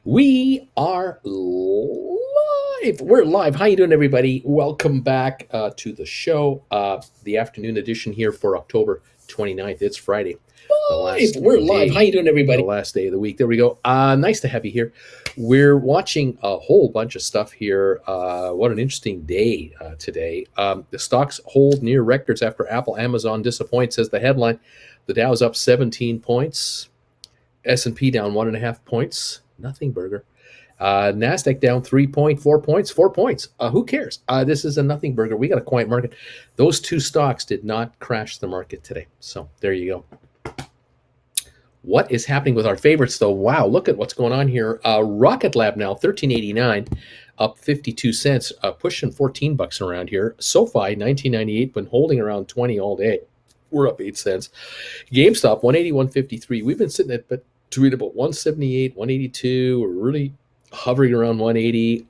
We are live. We're live. How you doing, everybody? Welcome back to the show. The afternoon edition here for October 29th. It's Friday. We're live. How you doing, everybody? The last day of the week. There we go. Nice to have you here. We're watching a whole bunch of stuff here. What an interesting day today. The stocks hold near records after Apple, Amazon disappoint, says the headline. The Dow's up 17 points. S&P down 1.5 points. Nothing burger. NASDAQ down 3.4 points, 4 points. Who cares? This is a nothing burger. We got a quiet market. Those two stocks did not crash the market today. So there you go. What is happening with our favorites, though? Wow, look at what's going on here. Rocket Lab now, $13.89, up 52 cents, pushing $14 around here. SoFi, $19.98, been holding around 20 all day. We're up 8 cents. GameStop, 181.53. We've been sitting at between about 178, 182. We're really hovering around 180.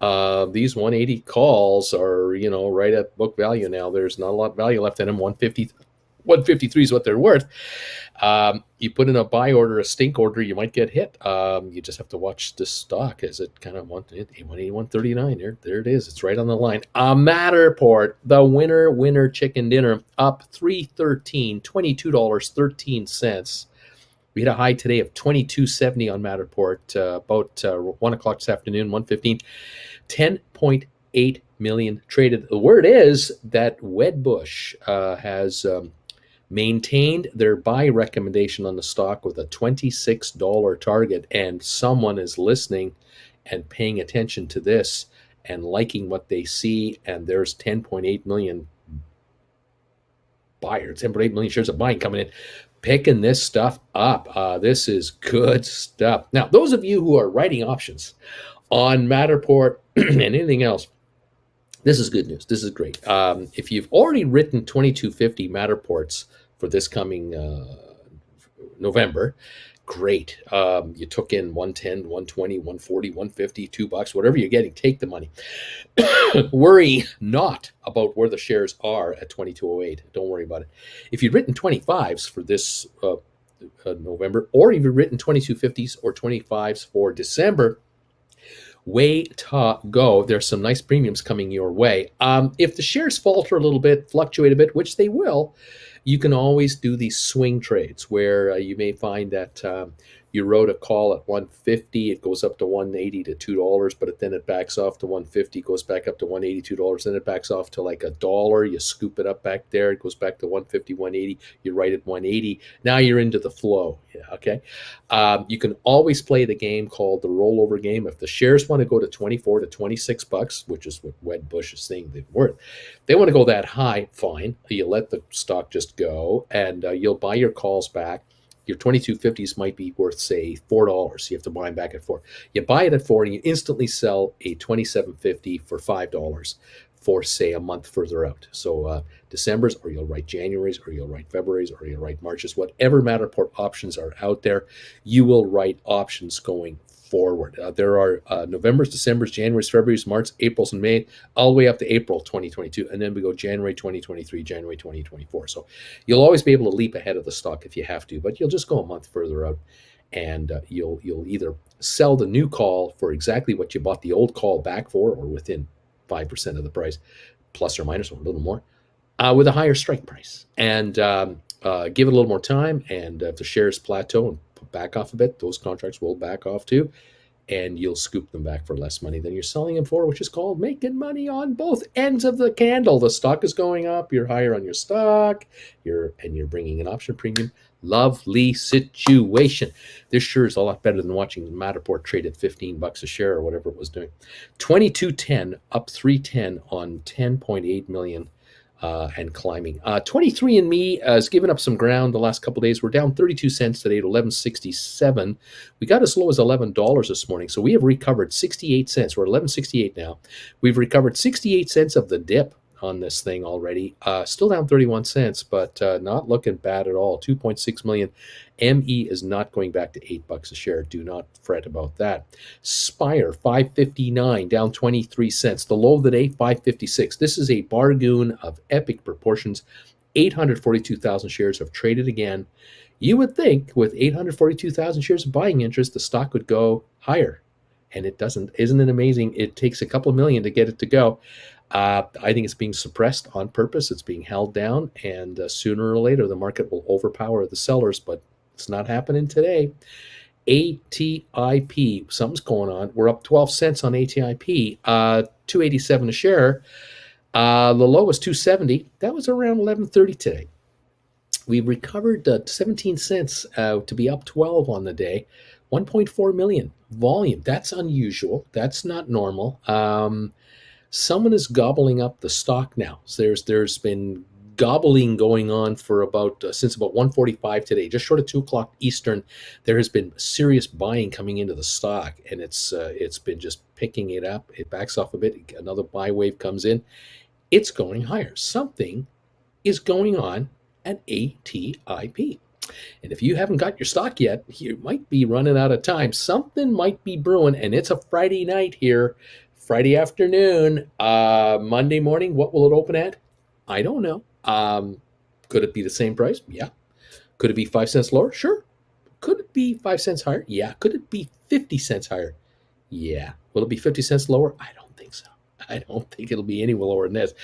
These 180 calls are, right at book value now. There's not a lot of value left in them. 153 is what they're worth. You put in a buy order, a stink order, you might get hit. You just have to watch this stock as it kind of 181.39. There it is. It's right on the line. Matterport, the winner chicken dinner, up $3.13, $22.13. We hit a high today of $22.70 on Matterport about 1 o'clock this afternoon, 1:15. 10.8 million traded. The word is that Wedbush has maintained their buy recommendation on the stock with a $26 target, and someone is listening and paying attention to this and liking what they see, and there's 10.8 million buyers, 10.8 million shares of buying coming in, picking this stuff up. This is good stuff. Now, those of you who are writing options on Matterport and anything else, this is good news. This is great. If you've already written 2250 Matterports for this coming November, great. You took in 110, 120, 140, 150, $2, whatever you're getting, take the money. Worry not about where the shares are at 2208. Don't worry about it. If you've written 25s for this November, or if you've written 2250s or 25s for December, way to go. There's some nice premiums coming your way. If the shares falter a little bit, fluctuate a bit, which they will, you can always do these swing trades where you may find that you wrote a call at 150, it goes up to 180 to $2, but then it backs off to 150, goes back up to 180, $2, then it backs off to like $1. You scoop it up back there, it goes back to 150, 180, you write at 180. Now you're into the flow. Yeah, okay. You can always play the game called the rollover game. If the shares want to go to 24 to $26, which is what Wedbush is saying they're worth, they want to go that high, fine. You let the stock just go, and you'll buy your calls back. Your 2250s might be worth, say, $4. You have to buy them back at $4. You buy it at $4, and you instantly sell a 2750 for $5 for, say, a month further out. So December's, or you'll write January's, or you'll write February's, or you'll write March's. Whatever Matterport options are out there, you will write options going forward. There are November's, December's, January's, February's, March, April's, and May, all the way up to April 2022. And then we go January 2023, January 2024. So you'll always be able to leap ahead of the stock if you have to, but you'll just go a month further out, and you'll either sell the new call for exactly what you bought the old call back for, or within 5% of the price, plus or minus, or a little more, with a higher strike price. And give it a little more time, and if the shares plateau and back off a bit, those contracts will back off too, and you'll scoop them back for less money than you're selling them for, which is called making money on both ends of the candle. The stock is going up, you're higher on your stock, you're bringing an option premium. Lovely situation. This sure is a lot better than watching Matterport trade at $15 a share or whatever it was doing. 2210 up 310 on 10.8 million. And climbing. 23andMe has given up some ground the last couple of days. We're down 32 cents today at $11.67. We got as low as $11 this morning, so we have recovered 68 cents. We're at $11.68 now. We've recovered 68 cents of the dip on this thing already. Still down 31 cents, but not looking bad at all. 2.6 million. ME is not going back to $8 a share. Do not fret about that. Spire, 559, down 23 cents. The low of the day, 556. This is a bargain of epic proportions. 842,000 shares have traded again. You would think with 842,000 shares of buying interest, the stock would go higher. and it doesn't. Isn't it amazing? It takes a couple of million to get it to go. I think it's being suppressed on purpose. It's being held down, and sooner or later, the market will overpower the sellers, but it's not happening today. ATIP, something's going on. We're up 12 cents on ATIP, 287 a share. The low was 270. That was around 11:30 today. We recovered 17 cents to be up 12 on the day. 1.4 million volume. That's unusual. That's not normal. Someone is gobbling up the stock now. So there's been gobbling going on for about since about 1:45 today, just short of 2 o'clock Eastern. There has been serious buying coming into the stock, and it's been just picking it up. It backs off a bit. Another buy wave comes in. It's going higher. Something is going on at ATIP. And if you haven't got your stock yet, you might be running out of time. Something might be brewing, and it's a Friday night here, Friday afternoon, Monday morning. What will it open at? I don't know. Could it be the same price? Yeah. Could it be 5 cents lower? Sure. Could it be 5 cents higher? Yeah. Could it be 50 cents higher? Yeah. Will it be 50 cents lower? I don't think so. I don't think it'll be any lower than this.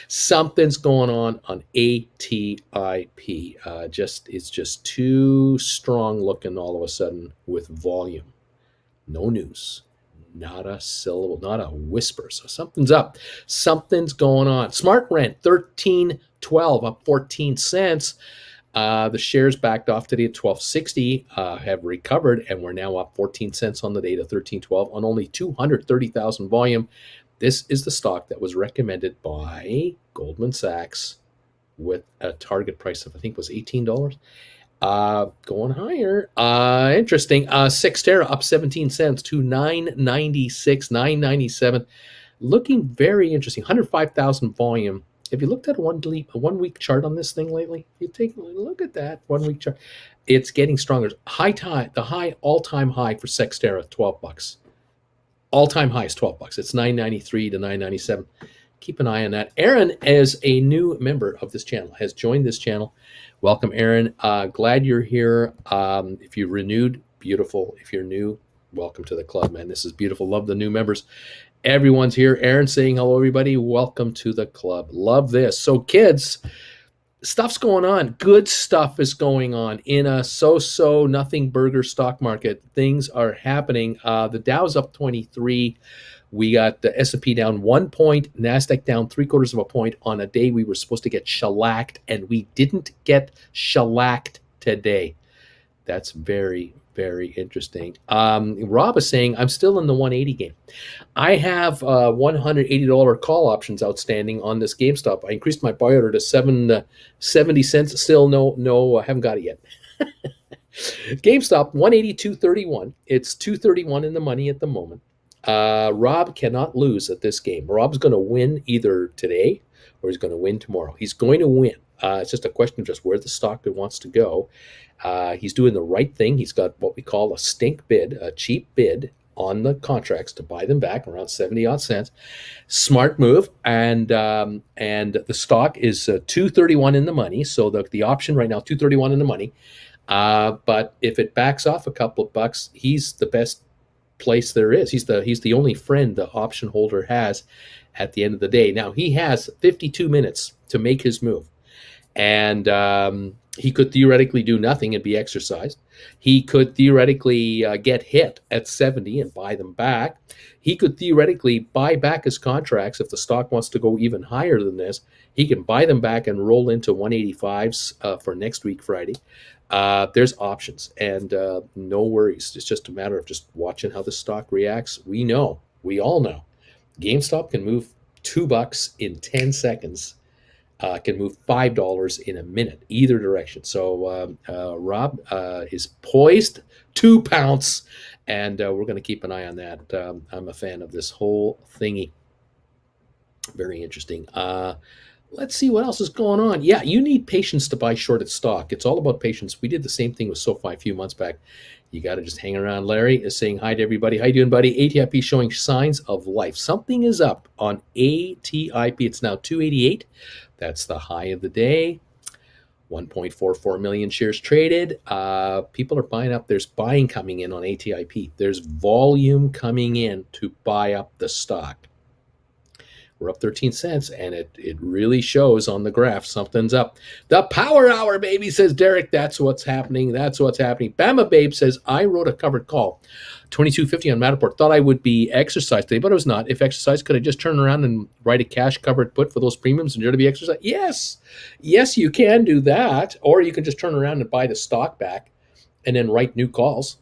Something's going on ATIP. It's just too strong looking all of a sudden with volume. No news. Not a syllable, not a whisper. So something's up. Something's going on. Smart Rent, 13.12, up 14 cents. The shares backed off today at 12.60, have recovered, and we're now up 14 cents on the day to 13.12 on only 230,000 volume. This is the stock that was recommended by Goldman Sachs with a target price of, I think, was $18. Going higher. Interesting. Mttr up 17 cents to 996, 997. Looking very interesting. 105,000 volume. Have you looked at a 1 week chart on this thing lately? You take a look at that 1 week chart. It's getting stronger. The all-time high for Mttr, $12. All-time high is $12. It's $9.93 to $9.97. Keep an eye on that. Aaron is a new member of this channel, has joined this channel. Welcome, Aaron. Glad you're here. If you renewed, beautiful. If you're new, welcome to the club, man. This is beautiful. Love the new members. Everyone's here. Aaron saying hello, everybody. Welcome to the club. Love this. So, kids, stuff's going on. Good stuff is going on in a so-so nothing burger stock market. Things are happening. The Dow's up 23. We got the S&P down 1 point, NASDAQ down 3/4 of a point on a day we were supposed to get shellacked, and we didn't get shellacked today. That's very, very interesting. Rob is saying, I'm still in the 180 game. I have $180 call options outstanding on this GameStop. I increased my buy order to 70 cents. Still no, I haven't got it yet. GameStop, 182.31. It's 231 in the money at the moment. Rob cannot lose at this game. Rob's going to win either today or he's going to win tomorrow. He's going to win. It's just a question of just where the stock wants to go. He's doing the right thing. He's got what we call a stink bid, a cheap bid on the contracts to buy them back around 70 odd cents. Smart move. And the stock is 231 in the money. So the option right now, 231 in the money. But if it backs off a couple of bucks, he's the best place there is. He's the only friend the option holder has at the end of the day. Now he has 52 minutes to make his move, and he could theoretically do nothing and be exercised. He could theoretically get hit at 70 and buy them back. He could theoretically buy back his contracts if the stock wants to go even higher than this. He can buy them back and roll into 185s for next week, Friday. There's options, and no worries. It's just a matter of just watching how the stock reacts. We all know, GameStop can move $2 in 10 seconds, can move $5 in a minute, either direction. So Rob is poised to pounce, and we're going to keep an eye on that. I'm a fan of this whole thingy. Very interesting. Let's see what else is going on. Yeah, you need patience to buy shorted stock. It's all about patience. We did the same thing with SoFi a few months back. You got to just hang around. Larry is saying hi to everybody. How you doing, buddy? ATIP showing signs of life. Something is up on ATIP. It's now 288. That's the high of the day. 1.44 million shares traded. People are buying up. There's buying coming in on ATIP. There's volume coming in to buy up the stock. We're up 13 cents, and it really shows on the graph. Something's up. The power hour, baby, says Derek. That's what's happening. That's what's happening. Bama Babe says, I wrote a covered call, 2250 on Matterport. Thought I would be exercised today, but it was not. If exercised, could I just turn around and write a cash covered put for those premiums and to be exercised? Yes. Yes, you can do that. Or you can just turn around and buy the stock back and then write new calls.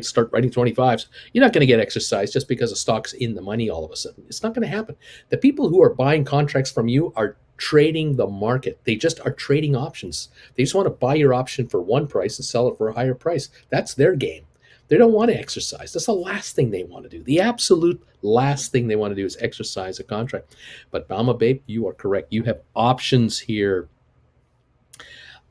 Start writing 25s. You're not going to get exercise just because the stock's in the money all of a sudden. It's not going to happen. The people who are buying contracts from you are trading the market. They just are trading options. They just want to buy your option for one price and sell it for a higher price. That's their game. They don't want to exercise. That's the last thing they want to do. The absolute last thing they want to do is exercise a contract. But Bama Babe, you are correct. You have options here.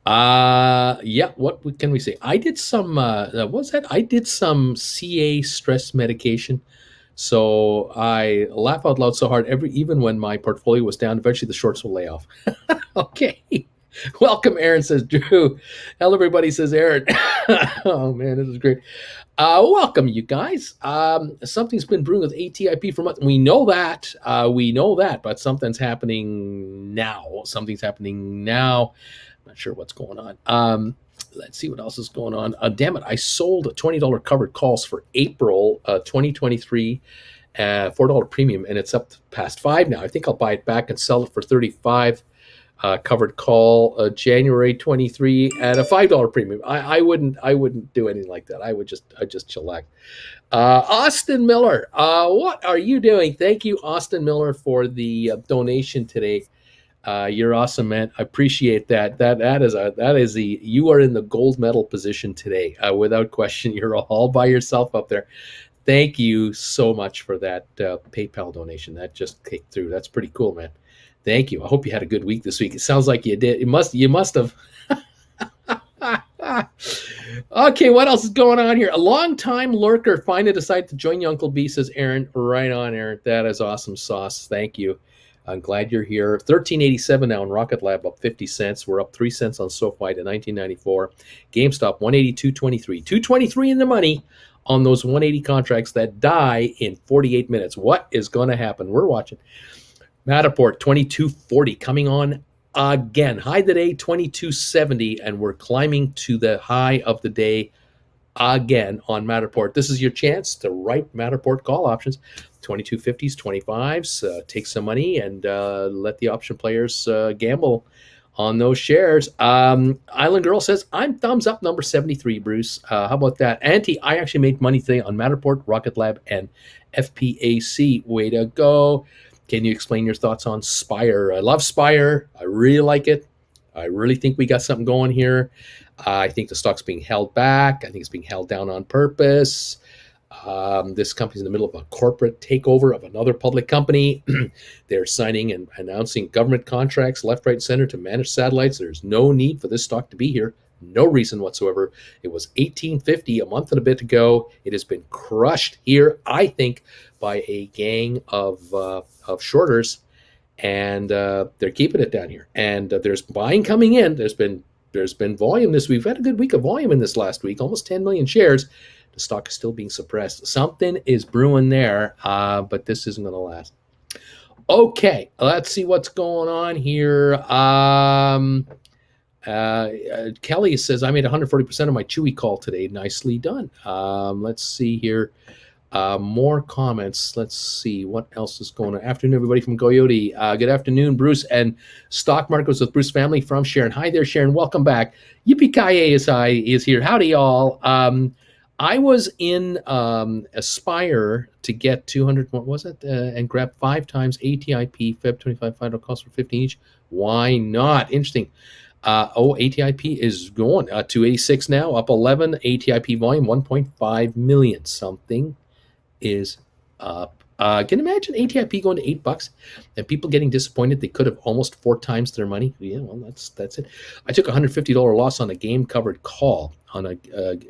Yeah, what can we say? I did some I did some CA stress medication. So I laugh out loud so hard even when my portfolio was down. Eventually the shorts will lay off. Okay. Welcome, Aaron, says Drew. Hello, everybody, says Aaron. Oh man, this is great. Welcome, you guys. Something's been brewing with ATIP for months. We know that, but something's happening now. Not sure what's going on. Let's see what else is going on. Damn it, I sold $20 covered calls for April 2023, $4 premium, and it's up past $5 now. I think I'll buy it back and sell it for $35. Covered call January 23 at a $5 premium. I wouldn't do anything like that. I just chillax. Austin Miller, what are you doing? Thank you, Austin Miller, for the donation today. You're awesome, man. I appreciate that. You are in the gold medal position today, without question. You're all by yourself up there. Thank you so much for that PayPal donation. That just kicked through. That's pretty cool, man. Thank you. I hope you had a good week this week. It sounds like you did. You must have. Okay, what else is going on here? A long-time lurker finally decided to join you, Uncle B, says Aaron. Right on, Aaron. That is awesome sauce. Thank you. I'm glad you're here. 1387 now in Rocket Lab, up 50 cents. We're up 3 cents on SoFi to 1994. GameStop 182.23. 223 in the money on those 180 contracts that die in 48 minutes. What is going to happen? We're watching. Matterport 2240 coming on again. High today 2270, and we're climbing to the high of the day again on Matterport. This is your chance to write Matterport call options. 2250s, 25s. Take some money and let the option players gamble on those shares. Island Girl says, I'm thumbs up number 73, Bruce. How about that? Auntie, I actually made money today on Matterport, Rocket Lab, and FPAC. Way to go. Can you explain your thoughts on Spire? I love Spire. I really like it. I really think we got something going here. I think the stock's being held back. I think it's being held down on purpose. This company's in the middle of a corporate takeover of another public company. They're signing and announcing government contracts left, right, and center to manage satellites. There's no need for this stock to be here. No reason whatsoever. It was $18.50 a month and a bit ago. It has been crushed here, I think, by a gang of shorters, and they're keeping it down here. And there's buying coming in. There's been volume this week. We've had a good week of volume in this last week, almost 10 million shares. The stock is still being suppressed. Something is brewing there, but this isn't going to last. Okay, let's see what's going on here. Kelly says, I made 140% of my Chewy call today. Nicely done. Let's see here. More comments. Let's see what else is going on. Afternoon, everybody from Coyote. Good afternoon, Bruce and Stock Markets with Bruce family from Sharon. Hi there, Sharon. Welcome back. Yippee-ki-yay is here. Howdy, y'all. I was in Spire to get 200, what was it? And grab 5 times ATIP, Feb 25 final cost for 15 each. Why not? Interesting. ATIP is going 286 now, up 11. ATIP volume 1.5 million. Something is up. Can you imagine ATIP going to $8 and people getting disappointed? They could have almost 4 times their money. Yeah, well, that's it. I took a $150 loss on a game covered call on a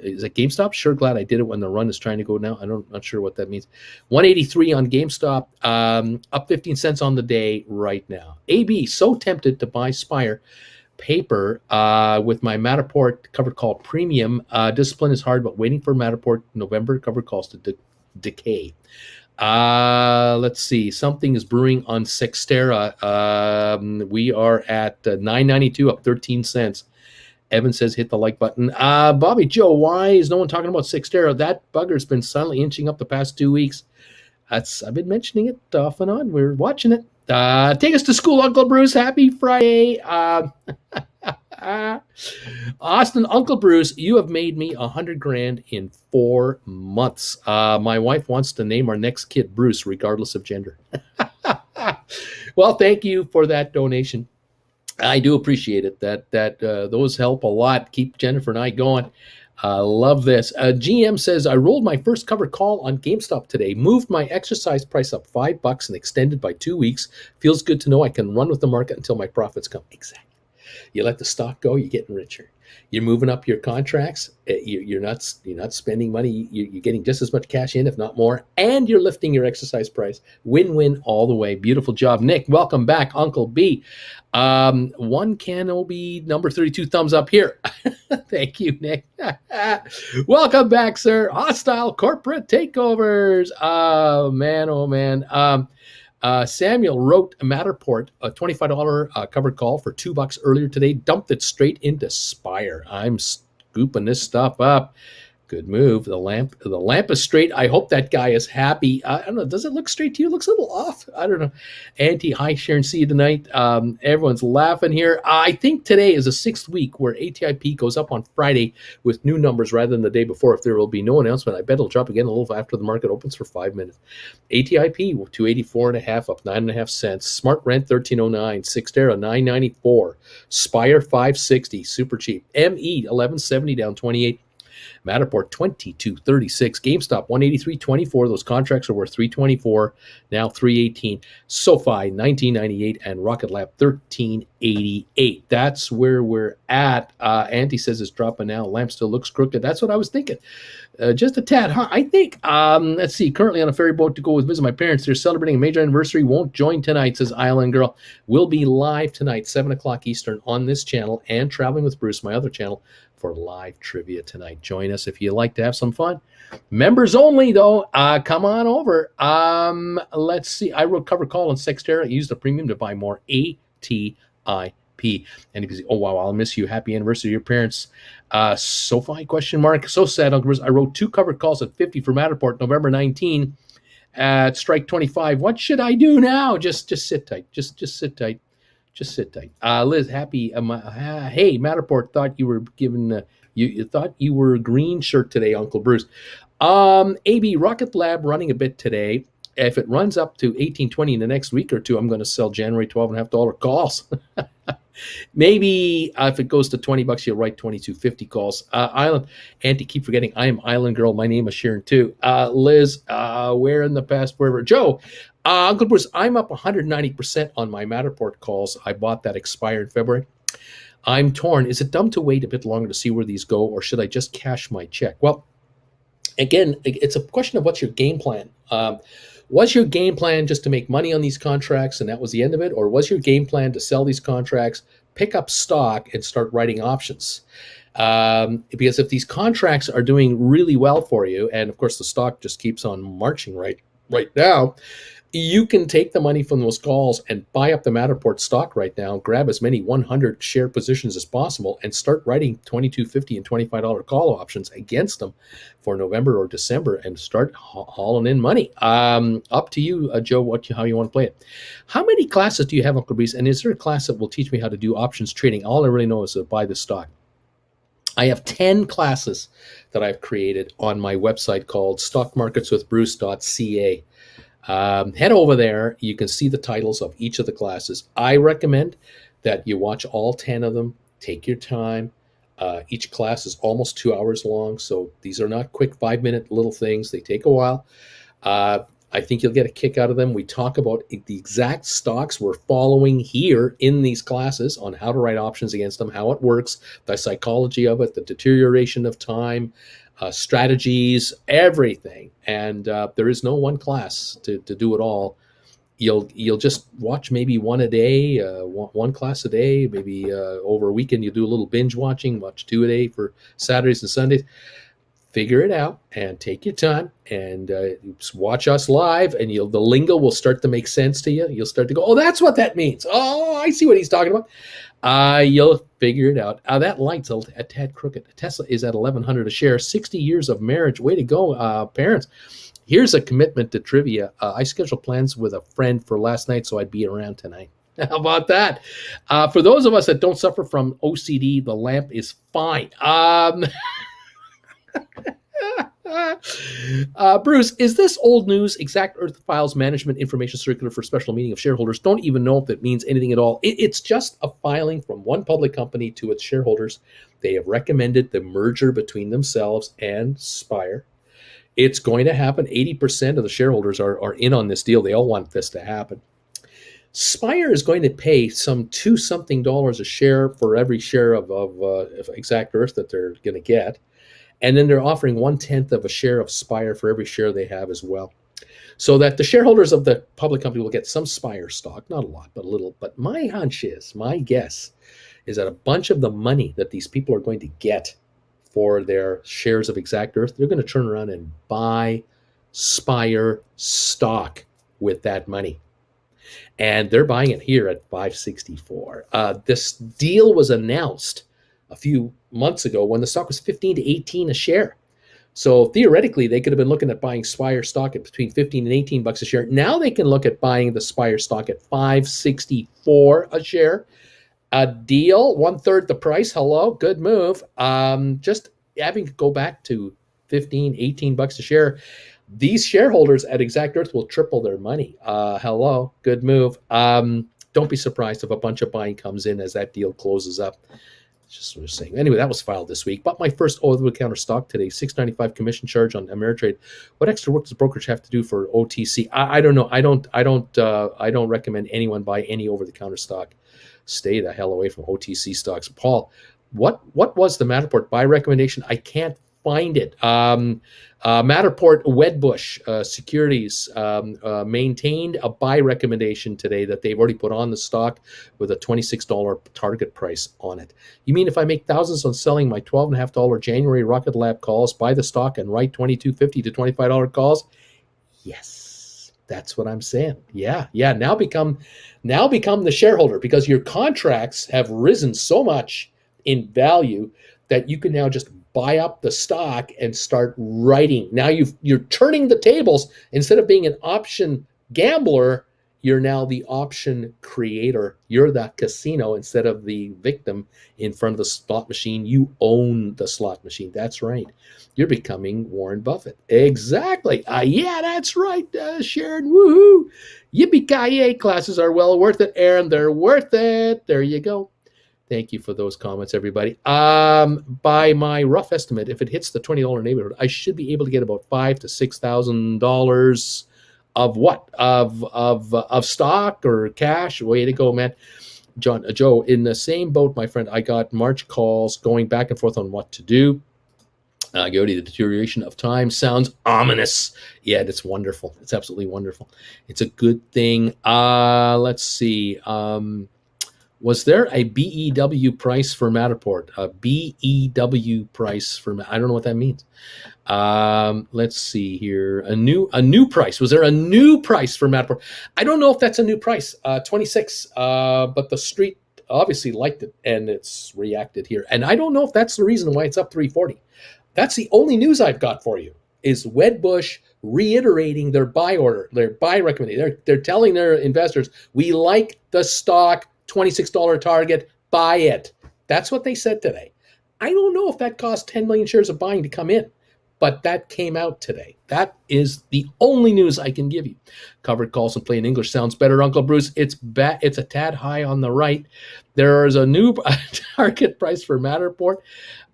is it GameStop? Sure, glad I did it when the run is trying to go now. Not sure what that means. 183 on GameStop, up 15 cents on the day right now. AB so tempted to buy Spire, paper with my Matterport covered call premium. Discipline is hard, but waiting for Matterport November covered calls to decay. Let's see. Something is brewing on Sextera. We are at $9.92, up 13 cents. Evan says hit the like button. Bobby Joe, why is no one talking about Sextera? That bugger's been silently inching up the past 2 weeks. I've been mentioning it off and on. We're watching it. Take us to school, Uncle Bruce. Happy Friday. Austin, Uncle Bruce, you have made me $100,000 in 4 months. My wife wants to name our next kid Bruce, regardless of gender. Well, thank you for that donation. I do appreciate it. Those help a lot. Keep Jennifer and I going. Love this. GM says, I rolled my first covered call on GameStop today, moved my exercise price up $5 and extended by 2 weeks. Feels good to know I can run with the market until my profits come. Exactly. You let the stock go, you're getting richer. You're moving up your contracts. You're not spending money. You're getting just as much cash in, if not more, and you're lifting your exercise price. Win-win all the way. Beautiful job, Nick. Welcome back, Uncle B. One Kenobi number 32 thumbs up here. Thank you, Nick. Welcome back, sir. Hostile corporate takeovers. Oh man. Samuel wrote a Matterport, a $25 covered call for $2 earlier today, dumped it straight into Spire. I'm scooping this stuff up. Good move. The lamp is straight. I hope that guy is happy. I don't know. Does it look straight to you? It looks a little off. I don't know. Auntie, hi, Sharon. See you tonight. Everyone's laughing here. I think today is the 6th week where ATIP goes up on Friday with new numbers rather than the day before. If there will be no announcement, I bet it'll drop again a little after the market opens for 5 minutes. ATIP 284.5 up 9.5 cents. Smart Rent 1309. Sixtera 994. Spire 560 super cheap. ME 1170 down 28. Matterport 22.36, GameStop 183.24. Those contracts are worth 324, now 318. SoFi 19.98 and Rocket Lab 13.88. That's where we're at. Auntie says it's dropping now. Lamp still looks crooked. That's what I was thinking. Just a tad, huh? I think. Let's see. Currently on a ferry boat to go visit my parents. They're celebrating a major anniversary. Won't join tonight, says Island Girl. We'll be live tonight, 7 o'clock Eastern on this channel and Traveling with Bruce, my other channel, for live trivia tonight. Join us if you like to have some fun. Members only, though. Come on over. Let's see. I wrote cover call on Sextera. I used a premium to buy more ATIP. And because, oh wow, I'll miss you. Happy anniversary to your parents. SoFi question mark. So sad, Uncle Bruce. I wrote 2 covered calls at 50 for Matterport, November 19 at strike 25. What should I do now? Just sit tight. Just sit tight. Just sit tight. Liz, happy. Hey, Matterport thought you were given. You thought you were a green shirt today, Uncle Bruce. AB Rocket Lab running a bit today. If it runs up to 18.20 in the next week or two, I'm going to sell January $12.50 calls. Maybe if it goes to $20, you'll write 22.50 calls. Island, Auntie, keep forgetting I am Island Girl. My name is Sharon too. Liz, where in the past, wherever. Joe, Uncle Bruce, I'm up 190% on my Matterport calls. I bought that expired in February. I'm torn. Is it dumb to wait a bit longer to see where these go, or should I just cash my check? Well, again, it's a question of what's your game plan. Was your game plan just to make money on these contracts and that was the end of it? Or was your game plan to sell these contracts, pick up stock, and start writing options? Because if these contracts are doing really well for you, and of course the stock just keeps on marching right now, you can take the money from those calls and buy up the Matterport stock right now, grab as many 100 share positions as possible, and start writing $22.50 and $25 call options against them for November or December and start hauling in money. Up to you, Joe, how you want to play it. How many classes do you have, Uncle Breeze? And is there a class that will teach me how to do options trading? All I really know is to buy the stock. I have 10 classes that I've created on my website called stockmarketswithbruce.ca. Head over there. You can see the titles of each of the classes. I recommend that you watch all 10 of them. Take your time. Each class is almost 2 hours long, so these are not quick 5-minute little things. They take a while. I think you'll get a kick out of them. We talk about the exact stocks we're following here in these classes on how to write options against them, how it works, the psychology of it, the deterioration of time, strategies, everything. And there is no one class to do it all you'll just watch maybe one a day, one class a day, maybe over a weekend you do a little binge watching, watch 2 a day for Saturdays and Sundays. Figure it out and take your time and watch us live, and the lingo will start to make sense to you. You'll start to go, oh, that's what that means. Oh, I see what he's talking about. You'll figure it out. That light's a tad crooked. Tesla is at $1,100 a share. 60 years of marriage. Way to go, parents. Here's a commitment to trivia. I scheduled plans with a friend for last night, so I'd be around tonight. How about that? For those of us that don't suffer from OCD, the lamp is fine. Bruce, is this old news? Exact Earth Files Management Information Circular for special meeting of shareholders. Don't even know if it means anything at all. It's just a filing from one public company to its shareholders. They have recommended the merger between themselves and Spire. It's going to happen. 80% of the shareholders are in on this deal. They all want this to happen. Spire is going to pay some $2-something a share for every share of Exact Earth that they're going to get. And then they're offering 1/10 of a share of Spire for every share they have as well. So that the shareholders of the public company will get some Spire stock, not a lot, but a little. But my guess is that a bunch of the money that these people are going to get for their shares of Exact Earth, they're going to turn around and buy Spire stock with that money. And they're buying it here at $5.64. This deal was announced a few months ago when the stock was 15 to 18 a share. So theoretically, they could have been looking at buying Spire stock at between 15 and 18 bucks a share. Now they can look at buying the Spire stock at $5.64 a share. A deal, 1/3 the price. Hello, good move. Just having to go back to 15, 18 bucks a share. These shareholders at Exact Earth will triple their money. Hello, good move. Don't be surprised if a bunch of buying comes in as that deal closes up. Just what I was saying. Anyway, that was filed this week. Bought my first over-the-counter stock today. $6.95 commission charge on Mttr. What extra work does brokerage have to do for OTC? I don't know. I don't recommend anyone buy any over-the-counter stock. Stay the hell away from OTC stocks. Paul, what was the Matterport buy recommendation? I can't find it. Matterport Wedbush Securities maintained a buy recommendation today that they've already put on the stock with a $26 target price on it. You mean if I make thousands on selling my $12.50 January Rocket Lab calls, buy the stock and write $22.50 to $25 calls? Yes, that's what I'm saying. Yeah. Now become the shareholder, because your contracts have risen so much in value that you can now just buy up the stock and start writing. Now you're turning the tables. Instead of being an option gambler, you're now the option creator. You're the casino instead of the victim in front of the slot machine. You own the slot machine. That's right. You're becoming Warren Buffett. Exactly. Yeah, that's right, Sharon. Woohoo. Yippee-ki-yay. Classes are well worth it, Aaron. They're worth it. There you go. Thank you for those comments, everybody. By my rough estimate, if it hits the $20 neighborhood, I should be able to get about $5,000 to $6,000 of what? Of stock or cash. Way to go, man. Joe, in the same boat, my friend. I got March calls going back and forth on what to do. Go to the deterioration of time sounds ominous. Yeah, it's wonderful. It's absolutely wonderful. It's a good thing. Let's see. Was there a BEW price for Matterport? A BEW price for I don't know what that means. Let's see here. A new price. Was there a new price for Matterport? I don't know if that's a new price. 26. But the street obviously liked it and it's reacted here. And I don't know if that's the reason why it's up 340. That's the only news I've got for you. Is Wedbush reiterating their buy order, their buy recommendation. They're telling their investors, we like the stock. $26 target, buy it. That's what they said today. I don't know if that cost 10 million shares of buying to come in, but that came out today. That is the only news I can give you. Covered calls and plain English sounds better, Uncle Bruce. It's a tad high on the right. There is a new target price for Matterport.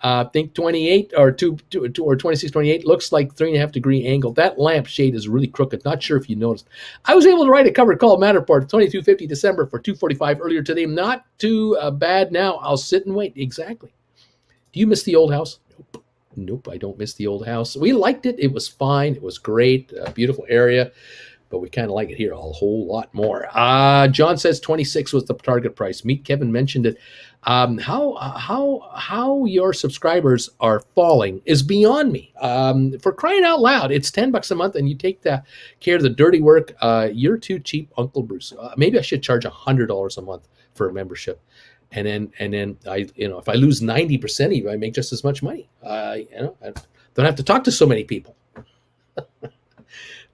I think 28 or 26.28 looks like 3.5 degree angle. That lamp shade is really crooked. Not sure if you noticed. I was able to write a covered call Matterport 22.50 December for 245 earlier today. Not too bad now. I'll sit and wait. Exactly. Do you miss the old house? Nope, I don't miss the old house. We liked it. It was fine. It was great. Beautiful area. but we kind of like it here a whole lot more. John says 26 was the target price. Meet Kevin mentioned it. How your subscribers are falling is beyond me. For crying out loud, it's $10 a month, and you take care of the dirty work. You're too cheap, Uncle Bruce. Maybe I should charge $100 a month for a membership, and then I, if I lose 90% of you, I make just as much money. I don't have to talk to so many people.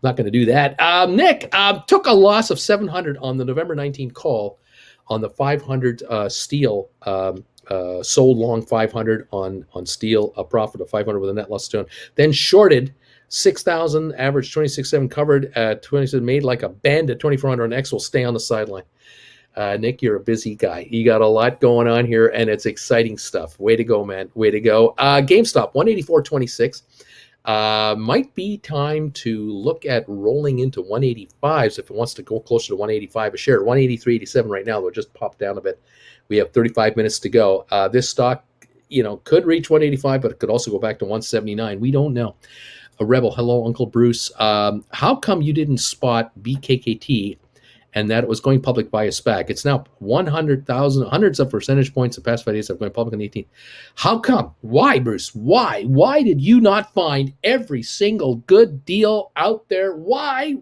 Not going to do that. Nick took a loss of 700 on the November 19 call on the 500 steel, sold long 500 on steel, a profit of 500 with a net loss of 200. Then shorted 6,000, average 26.7, covered at 27, made like a bandit 2,400 on X. Will stay on the sideline. Nick, you're a busy guy. You got a lot going on here, and it's exciting stuff. Way to go, man. Way to go. GameStop, 184.26. Might be time to look at rolling into 185s if it wants to go closer to 185 a share. 183.87 right now, though, just popped down a bit. We have 35 minutes to go. This stock, could reach 185, but it could also go back to 179. We don't know. A Rebel, hello, Uncle Bruce. How come you didn't spot BKKT and that it was going public via SPAC? It's now 100,000, hundreds of percentage points the past 5 days of going public on the 18th. How come? Why, Bruce? Why? Why did you not find every single good deal out there? Why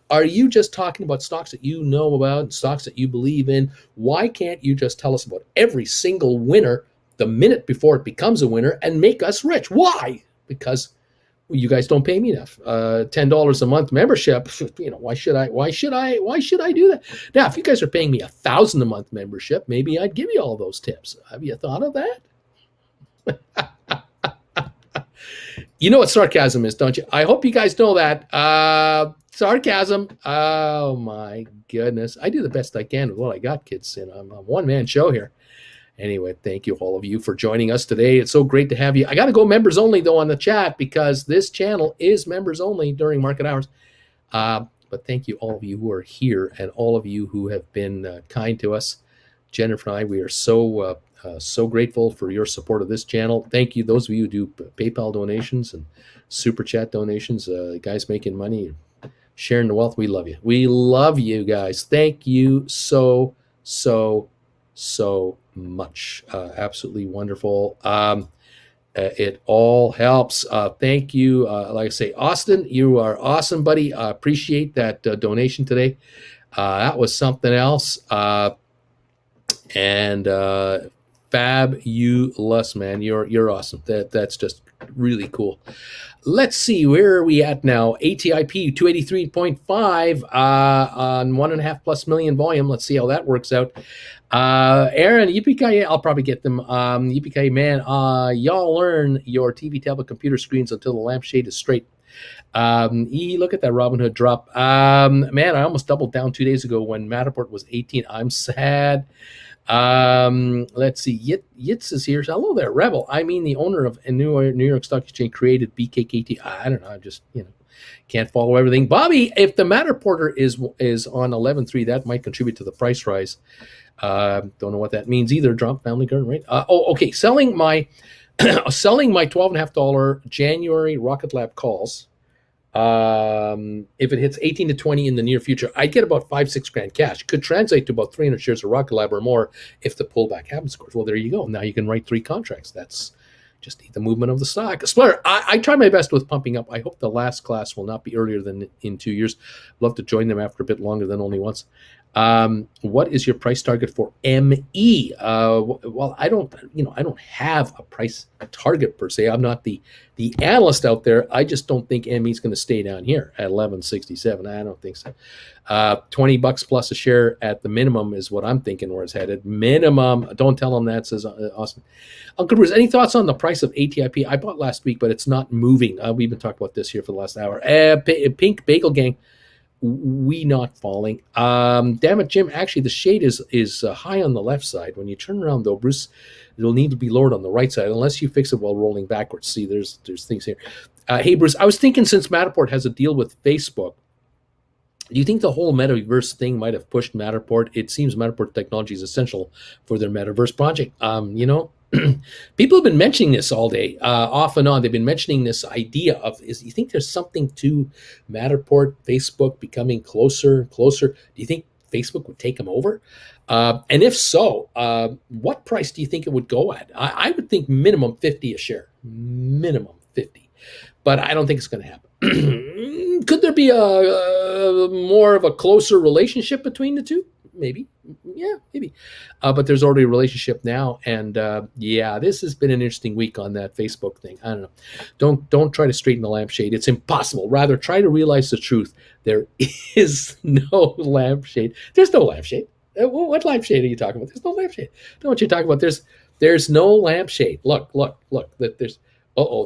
are you just talking about stocks that you know about, stocks that you believe in? Why can't you just tell us about every single winner the minute before it becomes a winner and make us rich? Why? Because you guys don't pay me enough. $10 a month membership. Why should I do that? Now, if you guys are paying me $1,000 a month membership, maybe I'd give you all those tips. Have you thought of that? You know what sarcasm is, don't you? I hope you guys know that. Sarcasm. Oh my goodness. I do the best I can with what I got, kids. I'm a one-man show here. Anyway, thank you all of you for joining us today. It's so great to have you. I got to go members only, though, on the chat because this channel is members only during market hours. But thank you, all of you who are here and all of you who have been kind to us. Jennifer and I, we are so grateful for your support of this channel. Thank you, those of you who do PayPal donations and Super Chat donations, guys making money, sharing the wealth. We love you. We love you guys. Thank you so much. Absolutely wonderful. It all helps. Thank you. Like I say, Austin, you are awesome, buddy. I appreciate that donation today. That was something else. And fabulous, man. You're awesome. That's just really cool. Let's see, where are we at now? ATIP 283.5 on 1.5+ million volume. Let's see how that works out. Aaron, yippee I'll probably get them. Yippee man, y'all learn your TV, tablet, computer screens until the lampshade is straight. Look at that Robinhood drop. Man, I almost doubled down 2 days ago when Matterport was 18. I'm sad. Let's see. Yitz is here. Hello there, Rebel. I mean, the owner of a New York Stock Exchange created BKKT. I don't know. I just, can't follow everything. Bobby, if the Matterporter is on 11.3, that might contribute to the price rise. Don't know what that means either. Drop family garden rate. Okay. Selling my $12.50 January Rocket Lab calls. If it hits 18 to 20 in the near future, I'd get about $5-6 cash. Could translate to about 300 shares of Rocket Lab or more if the pullback happens, of course. Well, there you go. Now you can write 3 contracts. That's just the movement of the stock. Spire, I try my best with pumping up. I hope the last class will not be earlier than in 2 years. Love to join them after a bit longer than only once. What is your price target for ME? Well, I don't have a price target per se. I'm not the analyst out there. I just don't think ME is going to stay down here at 11.67. I don't think so. $20 plus a share at the minimum is what I'm thinking where it's headed. Minimum. Don't tell them that, says Austin. Uncle Bruce, any thoughts on the price of ATIP? I bought last week, but it's not moving. We've been talking about this here for the last hour. Pink Bagel Gang. We not falling. Damn it, Jim. Actually, the shade is high on the left side. When you turn around, though, Bruce, it'll need to be lowered on the right side unless you fix it while rolling backwards. See, there's things here. Hey, Bruce, I was thinking since Matterport has a deal with Facebook, do you think the whole metaverse thing might have pushed Matterport? It seems Matterport technology is essential for their metaverse project. People have been mentioning this all day, off and on. They've been mentioning this idea of, you think there's something to Matterport, Facebook becoming closer and closer? Do you think Facebook would take them over? And if so, what price do you think it would go at? I would think minimum 50 a share, minimum 50, but I don't think it's going to happen. Could there be a more of a closer relationship between the two? Maybe. Yeah, maybe. But there's already a relationship now. And yeah, this has been an interesting week on that Facebook thing. I don't know. Don't try to straighten the lampshade. It's impossible. Rather, try to realize the truth. There is no lampshade. There's no lampshade. What lampshade are you talking about? There's no lampshade. I don't know what you're talking about. There's no lampshade. Look.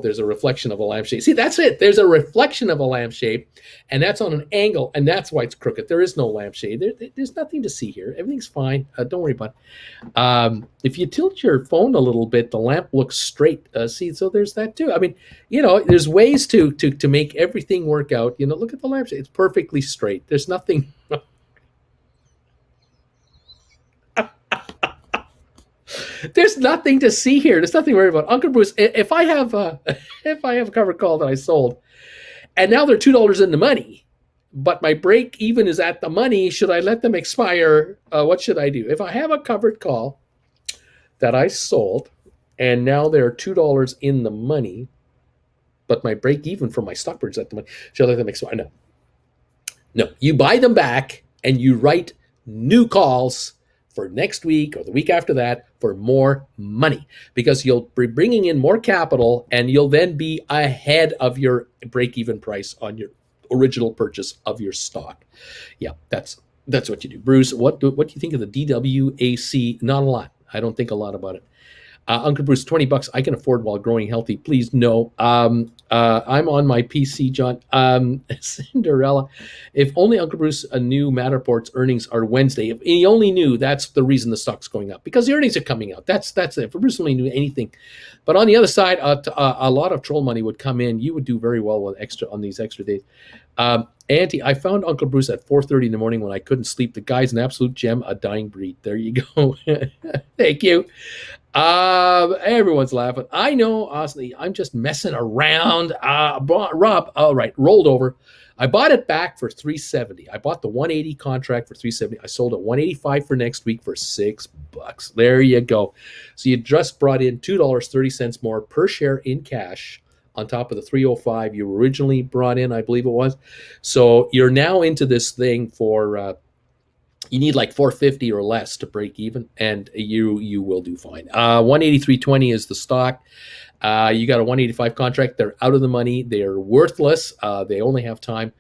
There's a reflection of a lampshade. See, that's it. There's a reflection of a lampshade, and that's on an angle, and that's why it's crooked. There is no lampshade. There's nothing to see here. Everything's fine. Don't worry about it. If you tilt your phone a little bit, the lamp looks straight. See, so there's that too. I mean, there's ways to make everything work out. Look at the lampshade. It's perfectly straight. There's nothing. There's nothing to see here. There's nothing to worry about. Uncle Bruce, if I have a covered call that I sold, and now they're $2 in the money, but my break even is at the money, should I let them expire? What should I do? If I have a covered call that I sold, and now they're $2 in the money, but my break even for my stock is at the money, should I let them expire? No. You buy them back, and you write new calls for next week or the week after that for more money, because you'll be bringing in more capital, and you'll then be ahead of your break-even price on your original purchase of your stock. Yeah, that's what you do. Bruce, what do you think of the DWAC? Not a lot. I don't think a lot about it. Uncle Bruce, $20 I can afford while growing healthy. Please, no. I'm on my PC, John. Cinderella, if only Uncle Bruce knew Matterport's earnings are Wednesday. If he only knew, that's the reason the stock's going up, because the earnings are coming out. That's it. If Bruce only knew anything. But on the other side, a lot of troll money would come in. You would do very well with on these extra days. Auntie, I found Uncle Bruce at 4:30 in the morning when I couldn't sleep. The guy's an absolute gem, a dying breed. There you go. Thank you. Everyone's laughing. I know, honestly, I'm just messing around. Rob, all right, rolled over. I bought it back for $370. I bought the 180 contract for $370. I sold it 185 for next week for $6. There you go. So you just brought in $2.30 more per share in cash on top of the 305 you originally brought in, I believe it was. So you're now into this thing for you need like 450 or less to break even, and you will do fine. 183.20 is the stock. You got a 185 contract. They're out of the money. They're worthless. They only have time.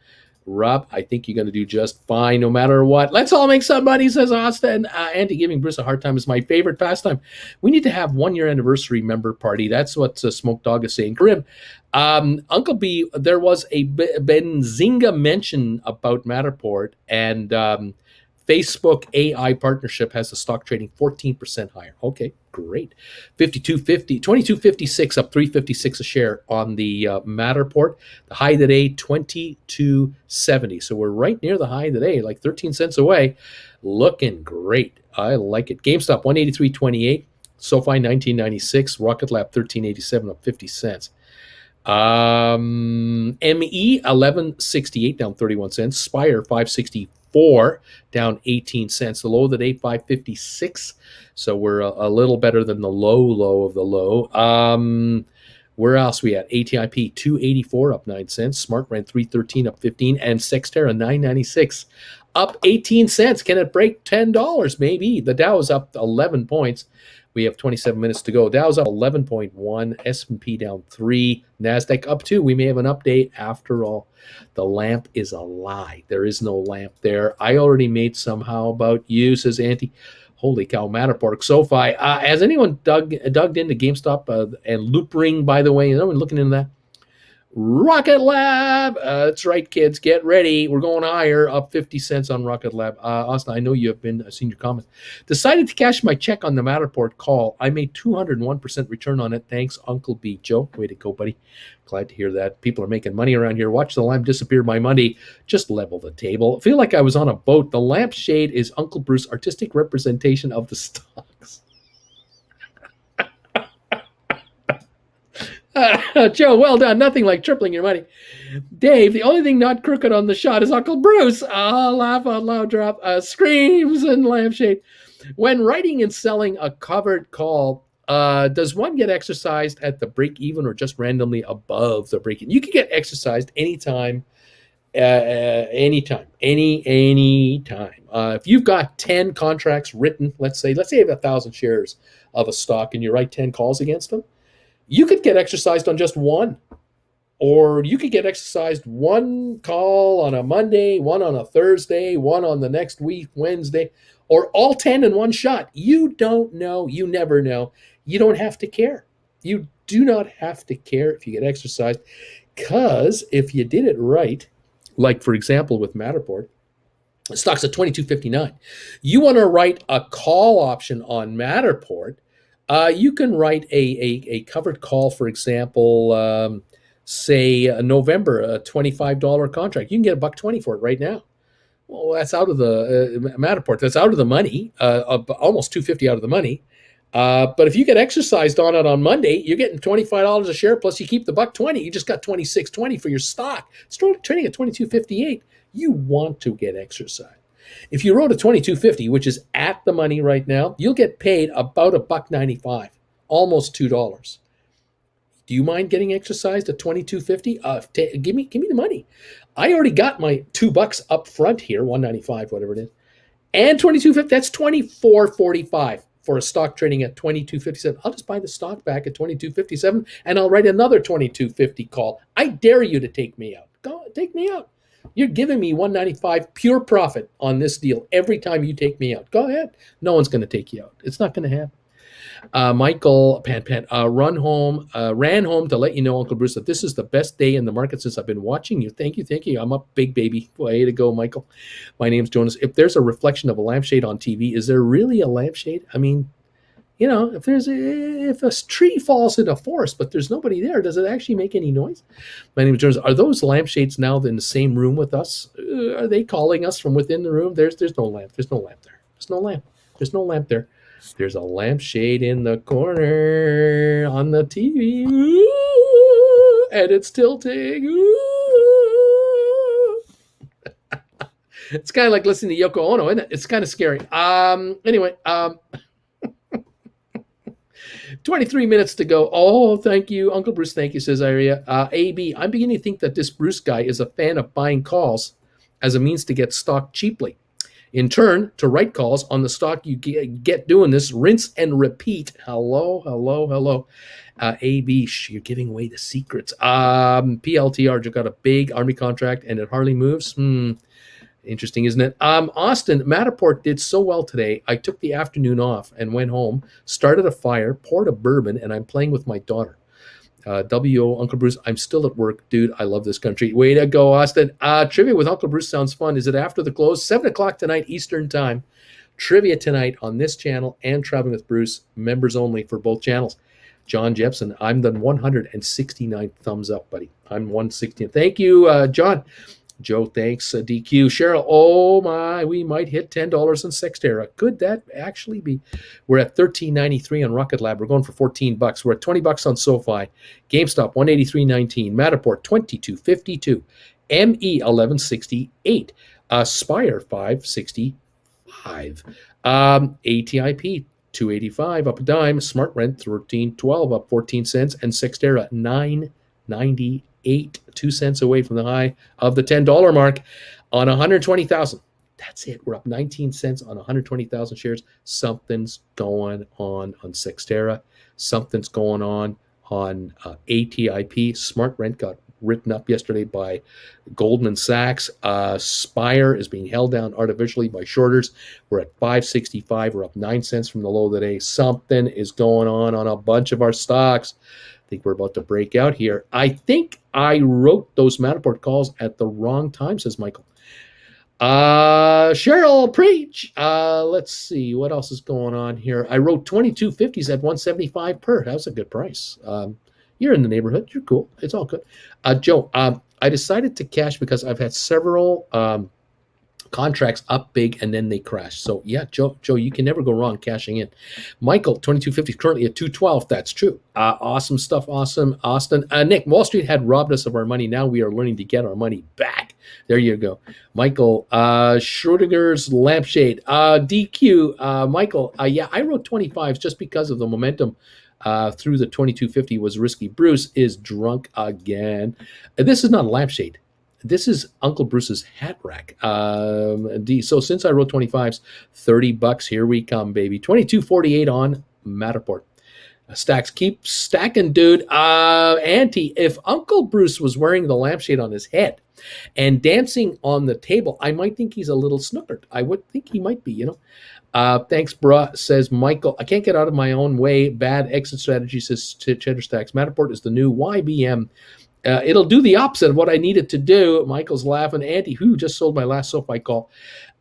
Rob, I think you're going to do just fine no matter what. Let's all make some money, says Austin. Andy, giving Bruce a hard time is my favorite pastime. We need to have 1 year anniversary member party. That's what Smoke Dog is saying. Grim, Uncle B, there was a Benzinga mention about Matterport, and Facebook AI partnership has the stock trading 14% higher. Okay, great. 2256 up 356 a share on the Matterport. The high today 2270. So we're right near the high today, like 13 cents away. Looking great. I like it. GameStop 183.28. SoFi 1996. Rocket Lab 1387 up 50 cents. ME 1168 down 31 cents. Spire 564 down 18 cents. The low of the day 556. So we're a little better than the low of the low. Where else we at? ATIP 284 up 9 cents. SmartRent 313 up 15, and Sextera 996 up 18 cents. Can it break $10? Maybe. The Dow is up 11 points. We have 27 minutes to go. Dow's up 11.1, S&P down 3, NASDAQ up 2. We may have an update after all. The lamp is a lie. There is no lamp there. I already made some. How about you, says Auntie. Holy cow, Matterport, SoFi. Has anyone dug into GameStop and Loop Ring, by the way? Is anyone looking into that? Rocket Lab. That's right, kids. Get ready. We're going higher, up 50 cents on Rocket Lab. Austin, I know you have been. I've seen your comments. Decided to cash my check on the Matterport call. I made 201% return on it. Thanks, Uncle B. Joe, way to go, buddy. Glad to hear that. People are making money around here. Watch the lamp disappear my money. Just level the table. I feel like I was on a boat. The lampshade is Uncle Bruce's artistic representation of the stocks. Joe, well done. Nothing like tripling your money. Dave, the only thing not crooked on the shot is Uncle Bruce. Laugh out loud drop. Screams and lampshade. When writing and selling a covered call, does one get exercised at the break even or just randomly above the break even? You can get exercised anytime, anytime. If you've got 10 contracts written, let's say you have 1,000 shares of a stock and you write 10 calls against them, you could get exercised on just one. Or you could get exercised one call on a Monday, one on a Thursday, one on the next week, Wednesday, or all 10 in one shot. You don't know. You never know. You don't have to care. You do not have to care if you get exercised, because if you did it right, like for example with Matterport, the stock's at 22.59. You want to write a call option on Matterport. You can write a covered call, for example, say November, a $25 contract. You can get $1.20 for it right now. Well, that's out of the Matterport. That's out of the money, almost $2.50 out of the money. But if you get exercised on it on Monday, you're getting $25 a share, plus you keep the $1.20. You just got $26.20 for your stock. It's trading at $22.58. You want to get exercised. If you wrote a $22.50, which is at the money right now, you'll get paid about $1.95, almost $2. Do you mind getting exercised at $22.50? Give me the money. I already got my $2 up front here, $1.95, whatever it is, and $22.50. That's $24.45 for a stock trading at $22.57. I'll just buy the stock back at $22.57, and I'll write another $22.50 call. I dare you to take me out. Go take me out. You're giving me $1.95 pure profit on this deal every time you take me out. Go ahead. No one's going to take you out. It's not going to happen. Michael ran home to let you know, Uncle Bruce, that this is the best day in the market since I've been watching you. Thank you. I'm up big, baby. Way to go, Michael. My name's Jonas. If there's a reflection of a lampshade on TV, is there really a lampshade? I mean, you know, if a tree falls in a forest, but there's nobody there, does it actually make any noise? My name is Jonas. Are those lampshades now in the same room with us? Are they calling us from within the room? There's no lamp. There's no lamp there. There's no lamp. There's no lamp there. There's a lampshade in the corner on the TV, ooh, and it's tilting. Ooh. It's kind of like listening to Yoko Ono, isn't it? It's kind of scary. Anyway, 23 minutes to go. Oh, thank you, Uncle Bruce. Thank you, says Iria. AB, I'm beginning to think that this Bruce guy is a fan of buying calls as a means to get stock cheaply. In turn, to write calls on the stock you get doing this, rinse and repeat. Hello. AB, you're giving away the secrets. PLTR just got a big Army contract and it hardly moves. Interesting, isn't it? Austin, Matterport did so well today. I took the afternoon off and went home, started a fire, poured a bourbon, and I'm playing with my daughter. WO, Uncle Bruce, I'm still at work. Dude, I love this country. Way to go, Austin. Trivia with Uncle Bruce sounds fun. Is it after the close? 7 o'clock tonight, Eastern time. Trivia tonight on this channel and Traveling with Bruce, members only for both channels. John Jepson, I'm the 169th thumbs up, buddy. I'm 116th. Thank you, John. Joe, thanks. DQ. Cheryl, oh my, we might hit $10 in Sextera. Could that actually be? We're at $13.93 on Rocket Lab. We're going for $14. We're at $20 on SoFi. GameStop, $183.19. Matterport, $22.52. ME, $11.68. Spire, $5.65. ATIP, $2.85, up a dime. Smart Rent, $13.12, up 14 cents. And Sextera, $9.98. 2 cents away from the high of the $10 mark on 120,000. That's it. We're up 19 cents on 120,000 shares. Something's going on Sextera. Something's going on ATIP. Smart Rent got written up yesterday by Goldman Sachs. Spire is being held down artificially by shorters. We're at 565. We're up 9 cents from the low of the day. Something is going on a bunch of our stocks. I think we're about to break out here. I think I wrote those Matterport calls at the wrong time, says Michael. Cheryl, preach. Let's see. What else is going on here? I wrote 2250s at 175 per. That was a good price. You're in the neighborhood. You're cool. It's all good. Joe, I decided to cash because I've had several contracts up big and then they crash. So yeah, Joe, you can never go wrong cashing in. Michael, 2250 currently at 212. That's true. Awesome stuff. Awesome, Austin. Nick, Wall Street had robbed us of our money. Now we are learning to get our money back. There you go, Michael. Schrodinger's lampshade. DQ. Michael. Yeah, I wrote 25s just because of the momentum. Through the 2250 was risky. Bruce is drunk again. This is not a lampshade. This is Uncle Bruce's hat rack. So since I wrote 25s, $30. Here we come, baby. 2248 on Matterport. Stacks, keep stacking, dude. Auntie, if Uncle Bruce was wearing the lampshade on his head and dancing on the table, I might think he's a little snookered. I would think he might be, Thanks, bruh, says Michael. I can't get out of my own way. Bad exit strategy, says Cheddar Stacks. Matterport is the new YBM. It'll do the opposite of what I needed to do. Michael's laughing. Andy, who just sold my last SoFi call.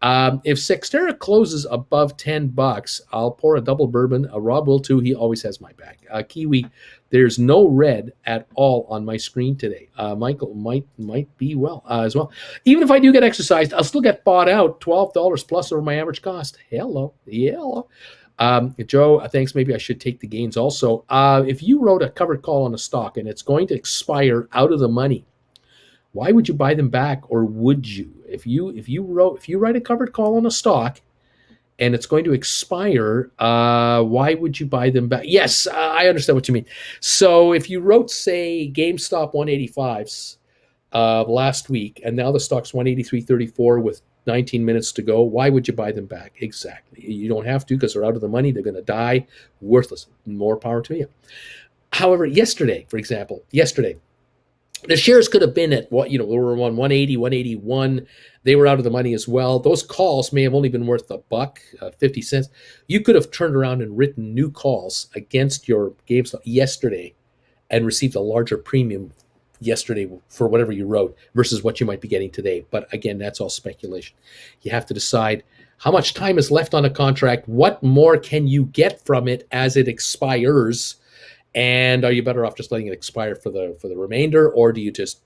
If Cyxtera closes above $10, I'll pour a double bourbon. Rob will too. He always has my back. Kiwi, there's no red at all on my screen today. Michael might be well as well. Even if I do get exercised, I'll still get bought out $12 plus over my average cost. Hello. Joe, thanks. Maybe I should take the gains also. If you wrote a covered call on a stock and it's going to expire out of the money, why would you buy them back, or would you? If you write a covered call on a stock and it's going to expire, why would you buy them back? Yes, I understand what you mean. So if you wrote, say, GameStop 185s last week, and now the stock's 183.34 with 19 minutes to go, why would you buy them back? Exactly. You don't have to, because they're out of the money. They're going to die worthless. More power to you. However, yesterday, for example, the shares could have been at we were on 180, 181. They were out of the money as well. Those calls may have only been worth $1, 50 cents. You could have turned around and written new calls against your GameStop yesterday and received a larger premium yesterday for whatever you wrote versus what you might be getting today. But again, that's all speculation. You have to decide how much time is left on a contract, what more can you get from it as it expires, and are you better off just letting it expire for the remainder, or do you just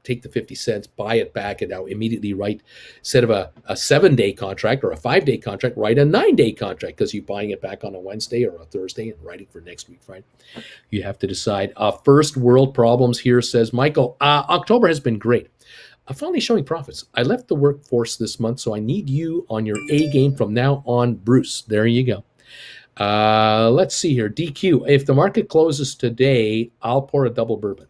take the 50 cents, buy it back, and now immediately write, instead of a 7-day contract or a 5-day contract, write a 9-day contract, because you're buying it back on a Wednesday or a Thursday and writing for next week, right? You have to decide. First world problems here, says Michael. October has been great. I'm finally showing profits. I left the workforce this month, so I need you on your A game from now on, Bruce. There you go. Let's see here. DQ. If the market closes today, I'll pour a double bourbon.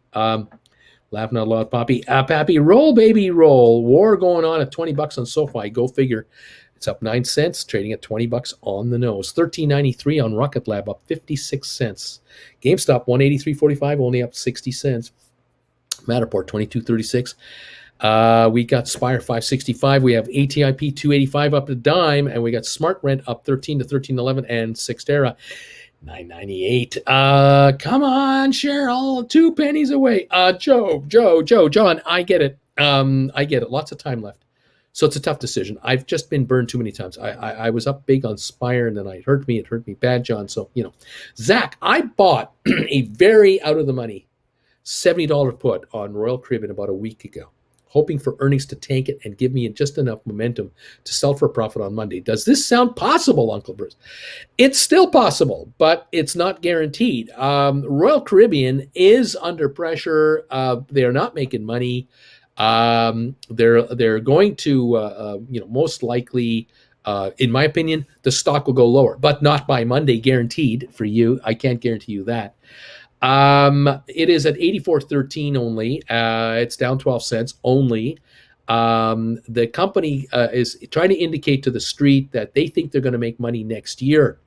Laughing out loud, Poppy. Pappy, roll, baby, roll. War going on at $20 on SoFi. Go figure. It's up 9 cents, trading at $20 on the nose. $13.93 on Rocket Lab, up 56 cents. GameStop 183.45, only up 60 cents. Matterport 22.36. We got Spire 565. We have ATIP 285 up a dime, and we got Smart Rent up 13 to 13.11, and Cyxtera 9.98. Come on, Cheryl, 2 pennies away. Joe, John, I get it. I get it. Lots of time left, so it's a tough decision. I've just been burned too many times. I was up big on Spire, and then it hurt me bad, John. So Zach, I bought a very out of the money $70 put on Royal Caribbean about a week ago, hoping for earnings to tank it and give me just enough momentum to sell for a profit on Monday. Does this sound possible, Uncle Bruce? It's still possible, but it's not guaranteed. Royal Caribbean is under pressure. They are not making money. They're going to, most likely, in my opinion, the stock will go lower, but not by Monday, guaranteed for you. I can't guarantee you that. It is at 84.13 only. It's down 12 cents only. The company is trying to indicate to the street that they think they're going to make money next year.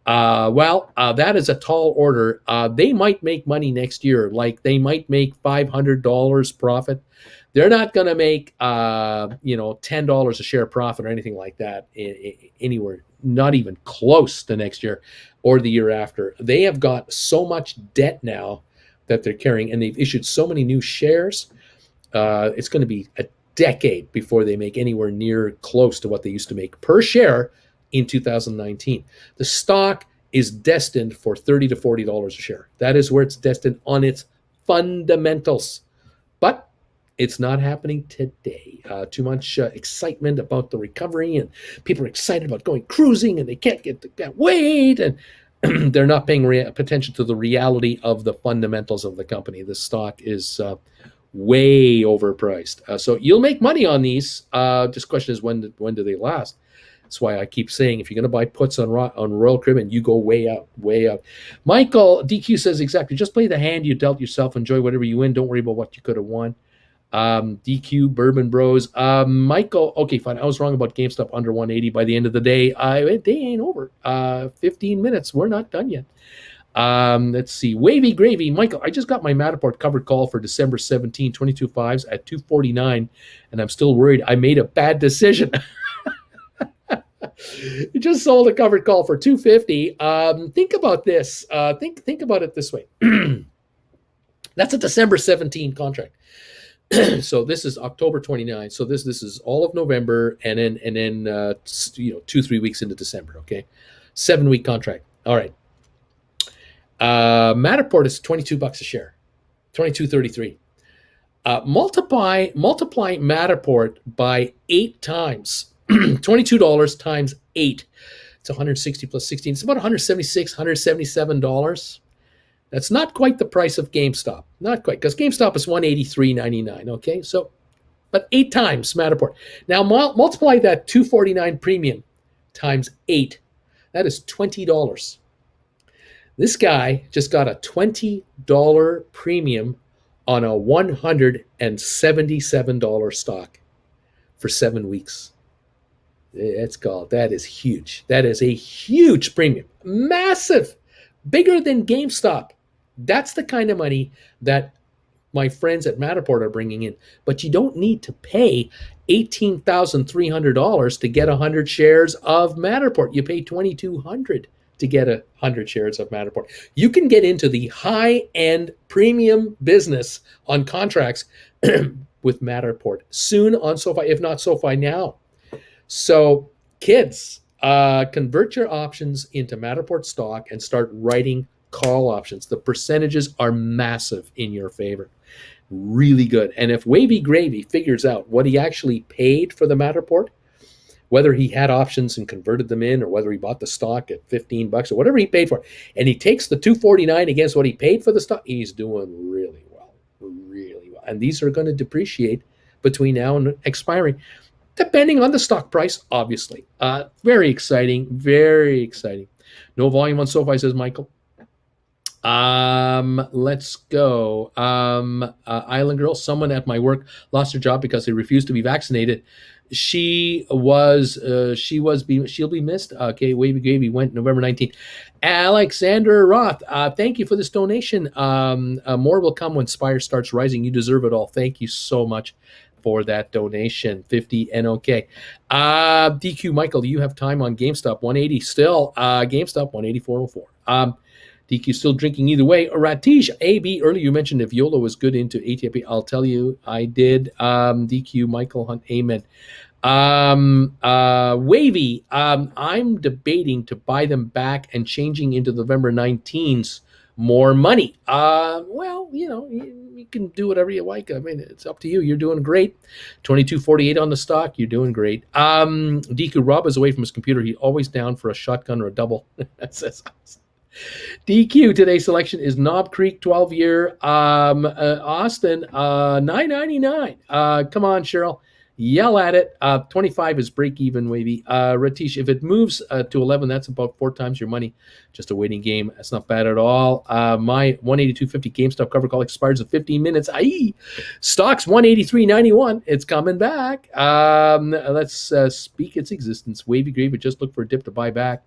That is a tall order. They might make money next year, like they might make $500 profit. They're not going to make $10 a share profit or anything like that anywhere, not even close to next year or the year after. They have got so much debt now that they're carrying, and they've issued so many new shares. It's going to be a decade before they make anywhere near close to what they used to make per share in 2019. The stock is destined for $30 to $40 a share. That is where it's destined on its fundamentals. But It's not happening today. Too much excitement about the recovery, and people are excited about going cruising, and they can't wait, and they're not paying attention to the reality of the fundamentals of the company. The stock is way overpriced. So you'll make money on these. Just question is when do they last? That's why I keep saying if you're going to buy puts on Royal Caribbean, you go way out, way out. Michael DQ says exactly. Just play the hand you dealt yourself. Enjoy whatever you win. Don't worry about what you could have won. DQ Bourbon Bros. Michael. Okay, fine. I was wrong about GameStop under 180 by the end of the day. Day ain't over. 15 minutes. We're not done yet. Let's see. Wavy Gravy. Michael, I just got my Matterport covered call for December 17, 22.5s at 249, and I'm still worried I made a bad decision. You just sold a covered call for 250. Think about this. Think about it this way. That's a December 17 contract. So this is October 29. So this is all of November, and then 2-3 weeks into December. Okay, 7-week contract. All right. Matterport is $22 a share, $22.33. Multiply Matterport by 8 times. $22 times 8. It's 160 plus 16. It's about $176, $177. That's not quite the price of GameStop. Not quite, because GameStop is $183.99. Okay, so, but 8 times Matterport. Now multiply that $249 premium times 8. That is $20. This guy just got a $20 premium on a $177 stock for 7 weeks. That is huge. That is a huge premium. Massive. Bigger than GameStop. That's the kind of money that my friends at Matterport are bringing in. But you don't need to pay $18,300 to get 100 shares of Matterport. You pay $2,200 to get 100 shares of Matterport. You can get into the high-end premium business on contracts with Matterport soon on SoFi, if not SoFi now. So, kids, convert your options into Matterport stock and start writing call options. The percentages are massive in your favor. Really good. And if Wavy Gravy figures out what he actually paid for the Matterport, whether he had options and converted them in, or whether he bought the stock at $15 or whatever he paid for it, and he takes the $249 against what he paid for the stock, he's doing really well, really well. And these are going to depreciate between now and expiring, depending on the stock price, obviously. Very exciting, very exciting. No volume on SoFi, says Michael. Let's go. Island Girl, someone at my work lost her job because they refused to be vaccinated. She'll be missed. Okay, Wavy Gravy went November 19th. Alexander Roth, thank you for this donation. More will come when Spire starts rising. You deserve it all. Thank you so much for that donation. 50 NOK. DQ Michael, do you have time on GameStop? 180 still. GameStop 184.04. DQ still drinking either way. Ratish AB, earlier you mentioned if YOLO was good into ATP. I'll tell you, I did. DQ Michael Hunt, amen. Wavy, I'm debating to buy them back and changing into November 19's more money. Well, you can do whatever you like. I mean, it's up to you. You're doing great. 22.48 on the stock. You're doing great. DQ Rob is away from his computer. He's always down for a shotgun or a double. That's awesome. DQ, today's selection is Knob Creek 12-year. Austin, $9.99. Come on, Cheryl. Yell at it. 25 is break even, Wavy. Ratish, if it moves to 11, that's about 4 times your money. Just a waiting game. That's not bad at all. My 182.50 GameStop cover call expires in 15 minutes. Aye. Stocks 183.91. It's coming back. Let's speak its existence. Wavy Gravy, just look for a dip to buy back.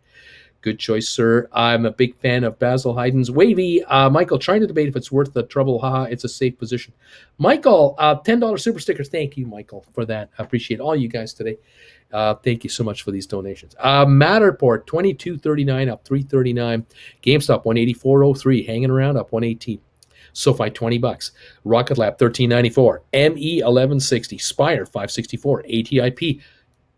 Good choice, sir. I'm a big fan of Basil Hayden's Wavy. Michael, trying to debate if it's worth the trouble. Haha, it's a safe position. Michael, $10 super sticker. Thank you, Michael, for that. I appreciate all you guys today. Thank you so much for these donations. Matterport, $22.39 up $3.39. GameStop, $184.03, hanging around up $118. SoFi, $20. Rocket Lab, $13.94. ME, $11.60. Spire, $5.64. ATIP,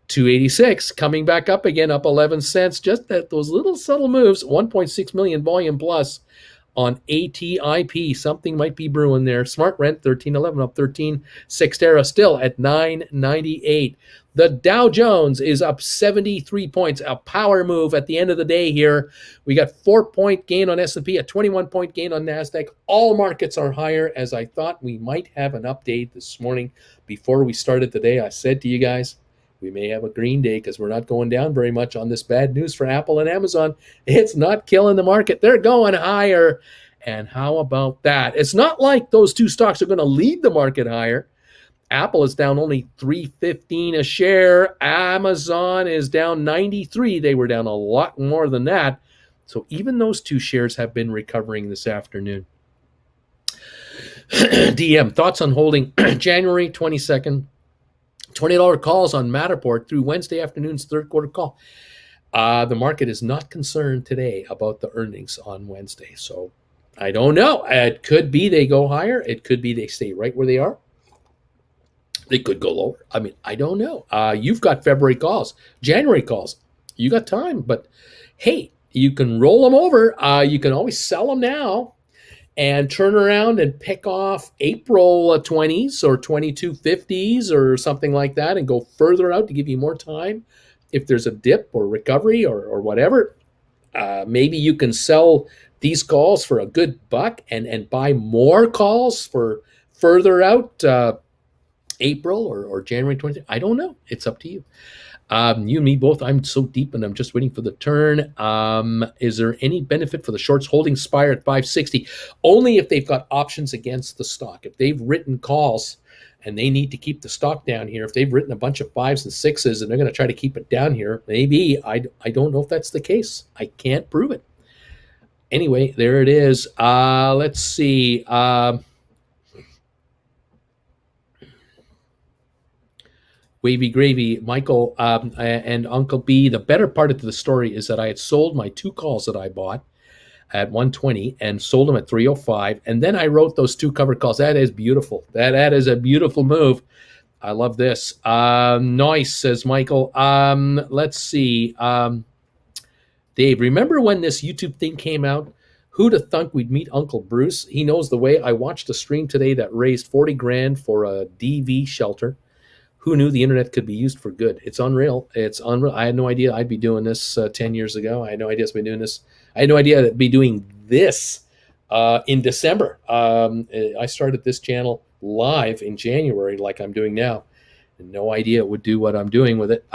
$286, coming back up again, up 11 cents. Just that those little subtle moves. 1.6 million volume plus. on ATIP. Something might be brewing there. Smart Rent 1311 up 13. Cyxtera still at 998. The Dow Jones is up 73 points. A power move at the end of the day here. We got 4-point gain on S&P, a 21-point gain on NASDAQ. All markets are higher, as I thought we might have an update this morning. Before we started today, I said to you guys, we may have a green day because we're not going down very much on this bad news for Apple and Amazon. It's not killing the market. They're going higher. And how about that? It's not like those two stocks are going to lead the market higher. Apple is down only $3.15 a share. Amazon is down 93. They were down a lot more than that. So even those two shares have been recovering this afternoon. DM, thoughts on holding January 22nd, $20 calls on Matterport through Wednesday afternoon's third quarter call. The market is not concerned today about the earnings on Wednesday. So I don't know. It could be they go higher. It could be they stay right where they are. They could go lower. I mean, I don't know. You've got February calls, January calls. You got time, but hey, you can roll them over. You can always sell them now and turn around and pick off April 20s or 2250s or something like that and go further out to give you more time. If there's a dip or recovery or whatever, maybe you can sell these calls for a good buck and buy more calls for further out April or January 20th. I don't know. It's up to you. You and me both. I'm so deep and I'm just waiting for the turn. Is there any benefit for the shorts holding Spire at 560? Only if they've got options against the stock. If they've written calls and they need to keep the stock down here, if they've written a bunch of 5s and 6s and they're going to try to keep it down here, maybe. I don't know if that's the case. I can't prove it. Anyway, there it is. Let's see. Wavy gravy, Michael and Uncle B. The better part of the story is that I had sold my 2 calls that I bought at 120 and sold them at 305. And then I wrote those 2 covered calls. That is beautiful. That is a beautiful move. I love this. Nice, says Michael. Let's see. Dave, remember when this YouTube thing came out? Who'd have thunk we'd meet Uncle Bruce? He knows the way. I watched a stream today that raised 40 grand for a DV shelter. Who knew the internet could be used for good? It's unreal. It's unreal. I had no idea I'd be doing this 10 years ago. I had no idea I'd be doing this. I had no idea I'd be doing this in December. I started this channel live in January like I'm doing now. No idea it would do what I'm doing with it.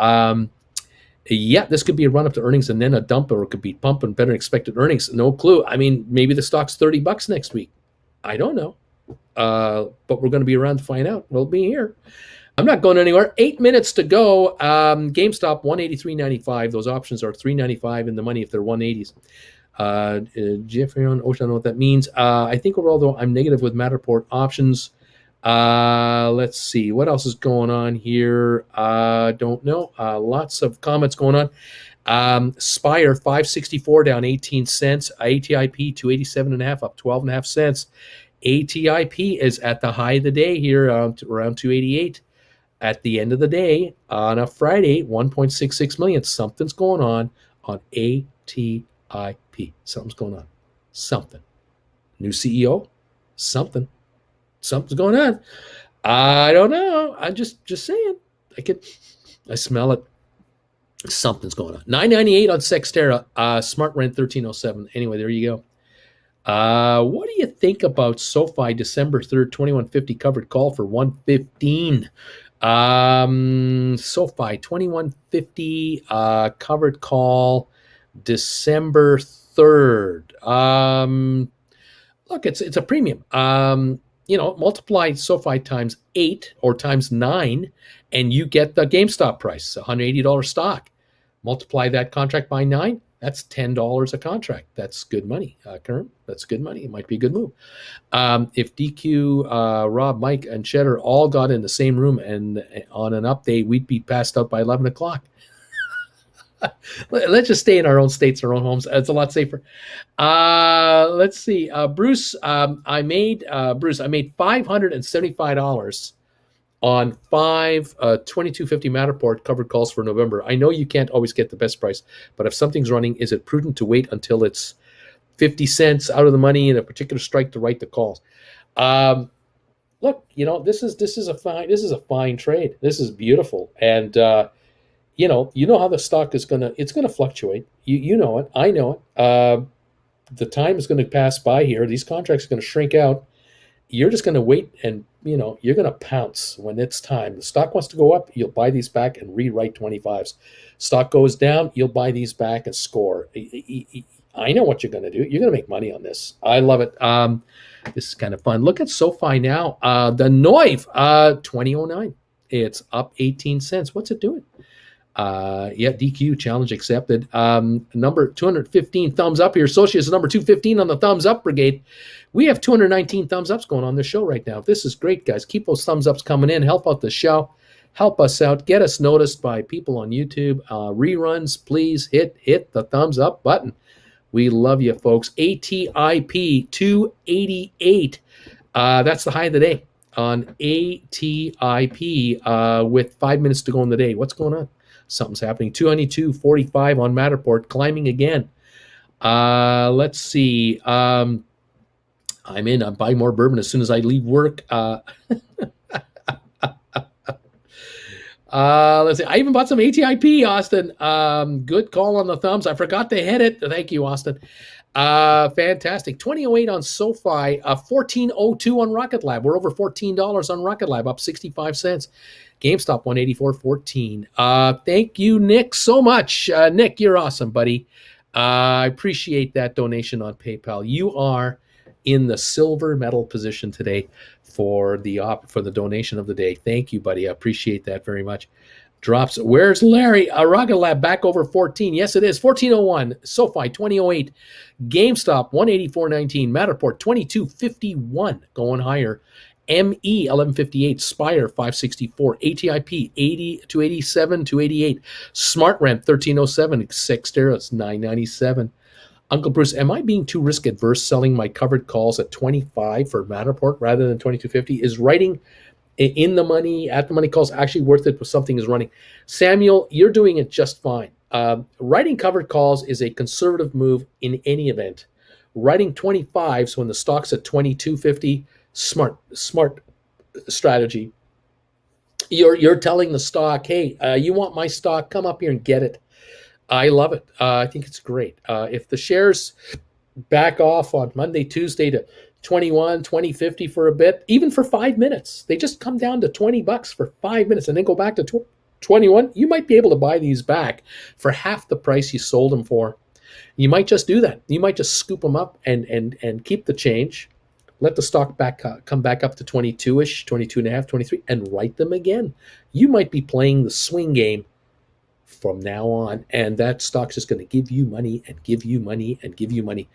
Yeah, this could be a run up to earnings and then a dump, or it could be pumping better than expected earnings. No clue. I mean, maybe the stock's $30 next week. I don't know. But we're going to be around to find out. We'll be here. I'm not going anywhere. 8 minutes to go. GameStop 183.95. Those options are $3.95 in the money if they're 180s. Jeffrey on Ocean, I don't know what that means. I think overall, though, I'm negative with Matterport options. Let's see. What else is going on here? Don't know. Lots of comments going on. Spire 564 down 18 cents. ATIP 287.5 up 12.5 cents. ATIP is at the high of the day here, around 288. At the end of the day, on a Friday, 1.66 million. Something's going on ATIP. Something's going on. Something. New CEO? Something. Something's going on. I don't know. I'm just saying. I smell it. Something's going on. 998 on Cyxtera. Smart Rent 1307. Anyway, there you go. What do you think about SoFi December 3rd, 2150 covered call for 115? SoFi 2150 covered call December 3rd. Look, it's a premium. Multiply SoFi times 8 or times 9 and you get the GameStop price, $180 stock. Multiply that contract by 9. That's $10 a contract. That's good money, Kern. That's good money. It might be a good move. If DQ, Rob, Mike, and Cheddar all got in the same room and on an update, we'd be passed out by 11 o'clock. Let's just stay in our own states, our own homes. It's a lot safer. Let's see. Bruce, I made $575 on 5 2250 Matterport covered calls for November. I know you can't always get the best price, but if something's running, is it prudent to wait until it's 50 cents out of the money in a particular strike to write the calls. Look, this is a fine trade. This is beautiful, and you know how the stock is it's gonna fluctuate. You know it. I know it. The time is going to pass by here. These contracts are going to shrink out. You're just going to wait, and you're going to pounce when it's time. The stock wants to go up, you'll buy these back and rewrite 25s. Stock goes down, you'll buy these back and score. I know what you're going to do. You're going to make money on this. I love it. This is kind of fun. Look at SoFi now. The NOIV, 2009. It's up 18 cents. What's it doing? DQ challenge accepted. Number 215 thumbs up here. Associates number 215 on the thumbs up brigade. We have 219 thumbs ups going on the show right now. This is great, guys. Keep those thumbs ups coming in. Help out the show. Help us out. Get us noticed by people on YouTube. Reruns, please hit the thumbs up button. We love you, folks. ATIP 288. That's the high of the day on ATIP with 5 minutes to go in the day. What's going on? Something's happening. 292.45 on Matterport, climbing again. Let's see. I'm in. I'm buying more bourbon as soon as I leave work. Let's see. I even bought some ATIP, Austin. Good call on the thumbs. I forgot to hit it. Thank you, Austin. Fantastic. 2008 on SoFi. 1402 on Rocket Lab. We're over $14 on Rocket Lab, up 65 cents. GameStop 184.14. Thank you, Nick, so much. Nick, you're awesome, buddy. I appreciate that donation on PayPal. You are in the silver medal position today for the donation of the day. Thank you, buddy. I appreciate that very much. Drops. Where's Larry? Rocket Lab back over 14. Yes, it is. 1401. SoFi 2008. GameStop 184.19. Matterport 2251. Going higher. ME 1158, Spire 564, ATIP 80 to 87 to 88, Smart Rent 1307, Xterra it's 997. Uncle Bruce, am I being too risk adverse selling my covered calls at 25 for Matterport rather than 2250? Is writing in the money at the money calls actually worth it if something is running? Samuel, you're doing it just fine. Writing covered calls is a conservative move in any event. Writing 25s when the stock's at 2250. Smart strategy. You're telling the stock, hey, you want my stock? Come up here and get it. I love it. I think it's great. If the shares back off on Monday, Tuesday to 21, 20.50 for a bit, even for 5 minutes, they just come down to $20 for 5 minutes and then go back to 21. You might be able to buy these back for half the price you sold them for. You might just do that. You might just scoop them up and keep the change. Let the stock come back up to 22-ish, 22.5, 23, and write them again. You might be playing the swing game from now on, and that stock's just going to give you money and give you money and give you money.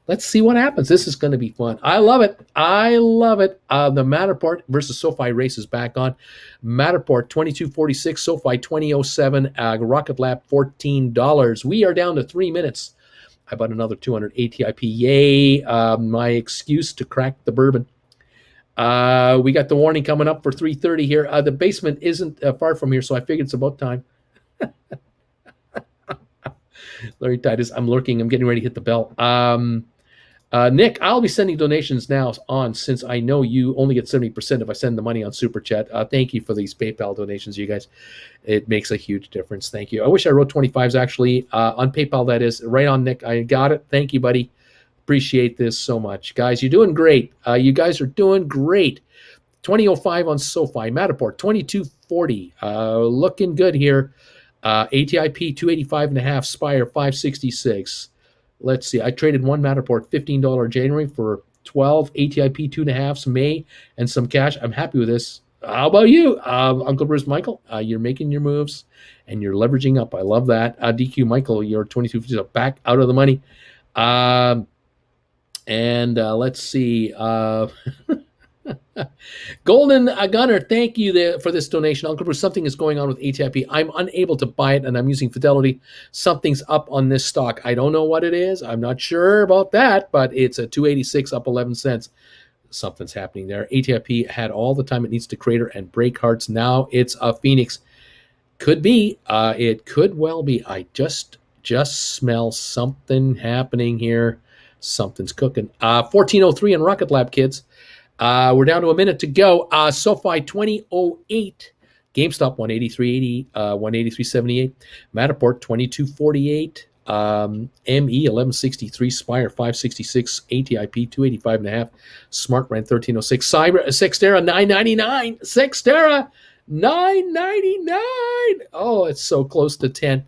Let's see what happens. This is going to be fun. I love it. I love it. The Matterport versus SoFi race is back on. Matterport 22.46, SoFi 20.07, Rocket Lab $14. We are down to 3 minutes. I bought another 200 ATIP. Yay. My excuse to crack the bourbon. We got the warning coming up for 3:30 here. The basement isn't far from here, so I figured it's about time. Larry Titus, I'm lurking. I'm getting ready to hit the bell. Nick, I'll be sending donations now on, since I know you only get 70% if I send the money on Super Chat. Thank you for these PayPal donations, you guys. It makes a huge difference. Thank you. I wish I wrote 25s actually on PayPal. That is right on, Nick. I got it. Thank you, buddy. Appreciate this so much. Guys, you're doing great. You guys are doing great. 2005 on SoFi. Matterport, 2240. Looking good here. ATIP, 285.5. Spire, 566. Let's see. I traded one Matterport, $15 January for 12 ATIP 2.5s May and some cash. I'm happy with this. How about you, Uncle Bruce Michael? You're making your moves and you're leveraging up. I love that. DQ Michael, you're 22 back out of the money. Let's see. Golden Gunner, thank you for this donation. Uncle Bruce, something is going on with ATIP. I'm unable to buy it, and I'm using Fidelity. Something's up on this stock. I don't know what it is. I'm not sure about that, but it's a 286 up 11 cents. Something's happening there. ATIP had all the time it needs to crater and break hearts. Now it's a Phoenix. Could be. It could well be. I just smell something happening here. Something's cooking. 1403 in Rocket Lab, kids. We're down to a minute to go. SoFi 2008. GameStop 183.80, 183.78. Matterport 22.48. ME 1163. Spire 566. ATIP 285.5. Smart Rent 1306. Xterra 999. Xterra 999. Oh, it's so close to 10.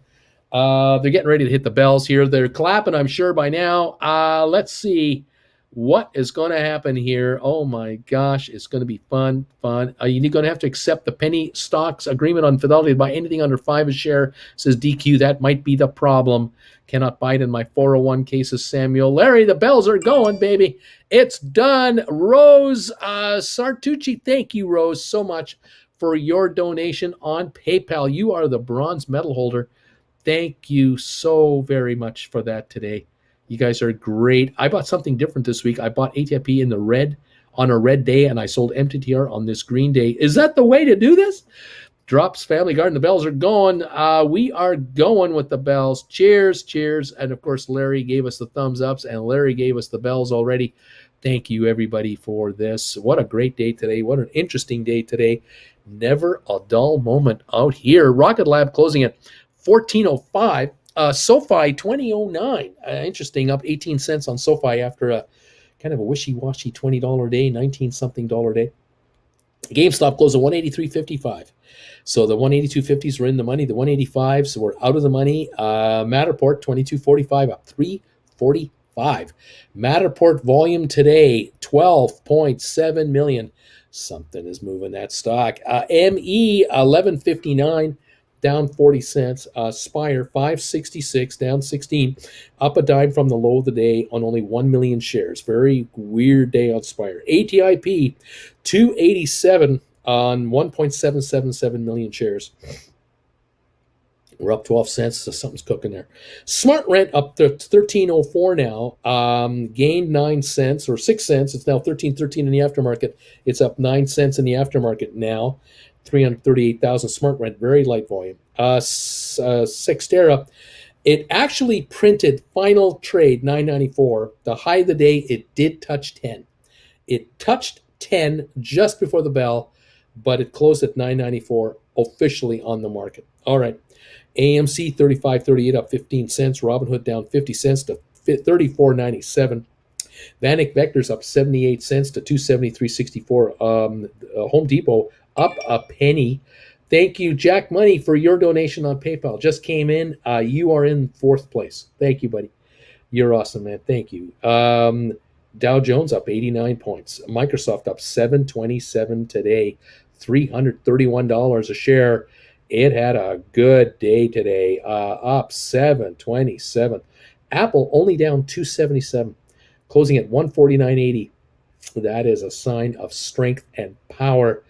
They're getting ready to hit the bells here. They're clapping, I'm sure, by now. Let's see what is going to happen here. Oh, my gosh. It's going to be fun. You're going to have to accept the penny stocks agreement on Fidelity to buy anything under 5 a share, says DQ. That might be the problem. Cannot buy it in my 401k, says Samuel. Larry, the bells are going, baby. It's done. Rose Sartucci, thank you, Rose, so much for your donation on PayPal. You are the bronze medal holder. Thank you so very much for that today. You guys are great. I bought something different this week. I bought ATIP in the red on a red day, and I sold MTTR on this green day. Is that the way to do this? Drops, Family Garden, the bells are going. We are going with the bells. Cheers, cheers. And, of course, Larry gave us the thumbs ups, and Larry gave us the bells already. Thank you, everybody, for this. What a great day today. What an interesting day today. Never a dull moment out here. Rocket Lab closing at 1405. SoFi 2009. Interesting, up 18 cents on SoFi after a kind of a wishy-washy $20 day, 19-something dollar day. GameStop closed at 183.55. So the 182.50s were in the money. The 185s were out of the money. Matterport 22.45, up 3.45. Matterport volume today 12.7 million. Something is moving that stock. ME 11.59. Down 40 cents. Spire 566, down 16, up a dime from the low of the day on only 1 million shares. Very weird day on Spire. ATIP 287 on 1.777 million shares. We're up 12 cents, so something's cooking there. Smart Rent up to 13.04 now. Gained 9 cents or 6 cents. It's now 13.13 in the aftermarket. It's up 9 cents in the aftermarket now. 338,000 Smart Rent, very light volume. Xterra, it actually printed final trade 994. The high of the day, it did touch 10. It touched 10 just before the bell, but it closed at 994 officially on the market. All right. AMC 35.38 up 15 cents. Robinhood down 50 cents to 34.97. Vanek Vectors up 78 cents to 273.64. Home Depot up a penny. Thank you, Jack Money, for your donation on PayPal. Just came in. You are in 4th place. Thank you, buddy. You're awesome, man. Thank you. Dow Jones up 89 points. Microsoft up 727 today. $331 a share. It had a good day today. Up 727. Apple only down 277. Closing at 149.80. That is a sign of strength and power.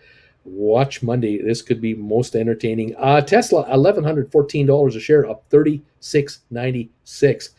Watch Monday. This could be most entertaining. Tesla, $1,114 a share, up 36.96.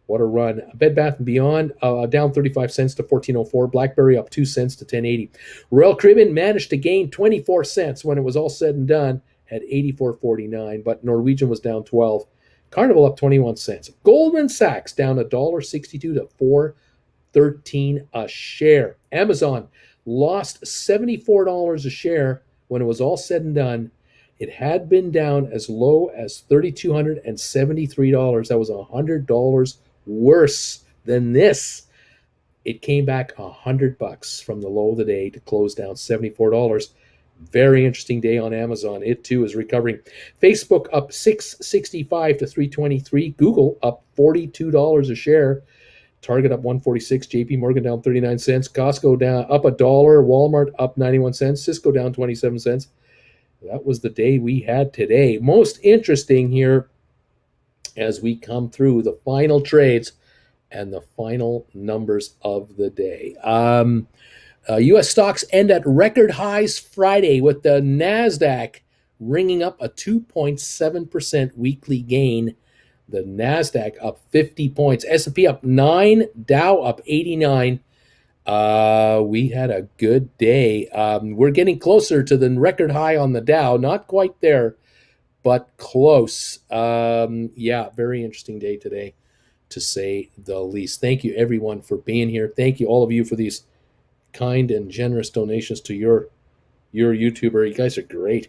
What a run. Bed Bath & Beyond, down 35 cents to 14.04. BlackBerry up 2 cents to 10.80. Royal Caribbean managed to gain 24 cents when it was all said and done at 84.49, but Norwegian was down 12. Carnival up 21 cents. Goldman Sachs down $1.62 to 4.13 a share. Amazon lost $74 a share when it was all said and done. It had been down as low as $3,273. That was $100 worse than this. It came back $100 from the low of the day to close down $74. Very interesting day on Amazon. It too is recovering. Facebook up $6.65 to $3.23. Google up $42 a share. Target up 146, JP Morgan down 39 cents, Costco down up $1, Walmart up 91 cents, Cisco down 27 cents. That was the day we had today. Most interesting here as we come through the final trades and the final numbers of the day. U.S. stocks end at record highs Friday with the NASDAQ ringing up a 2.7% weekly gain. The NASDAQ up 50 points. S&P up 9. Dow up 89. We had a good day. We're getting closer to the record high on the Dow. Not quite there, but close. Yeah, very interesting day today. to say the least. Thank you, everyone, for being here. Thank you, all of you, for these kind and generous donations to your YouTuber. You guys are great.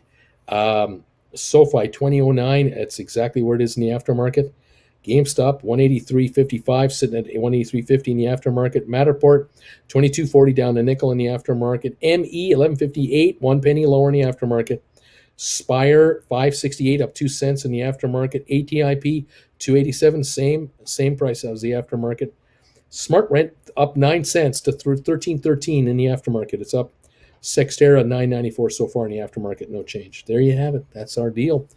SoFi 2009, that's exactly where it is in the aftermarket. GameStop 183.55, sitting at 183.50 in the aftermarket. Matterport 22.40 down to nickel in the aftermarket. ME 11.58, 1 penny lower in the aftermarket. Spire 5.68, up 2 cents in the aftermarket. ATIP 2.87, same price as the aftermarket. Smart Rent up 9 cents to 13.13 in the aftermarket. It's up. Sextera 9.94 so far in the aftermarket, no change. There you have it. That's our deal.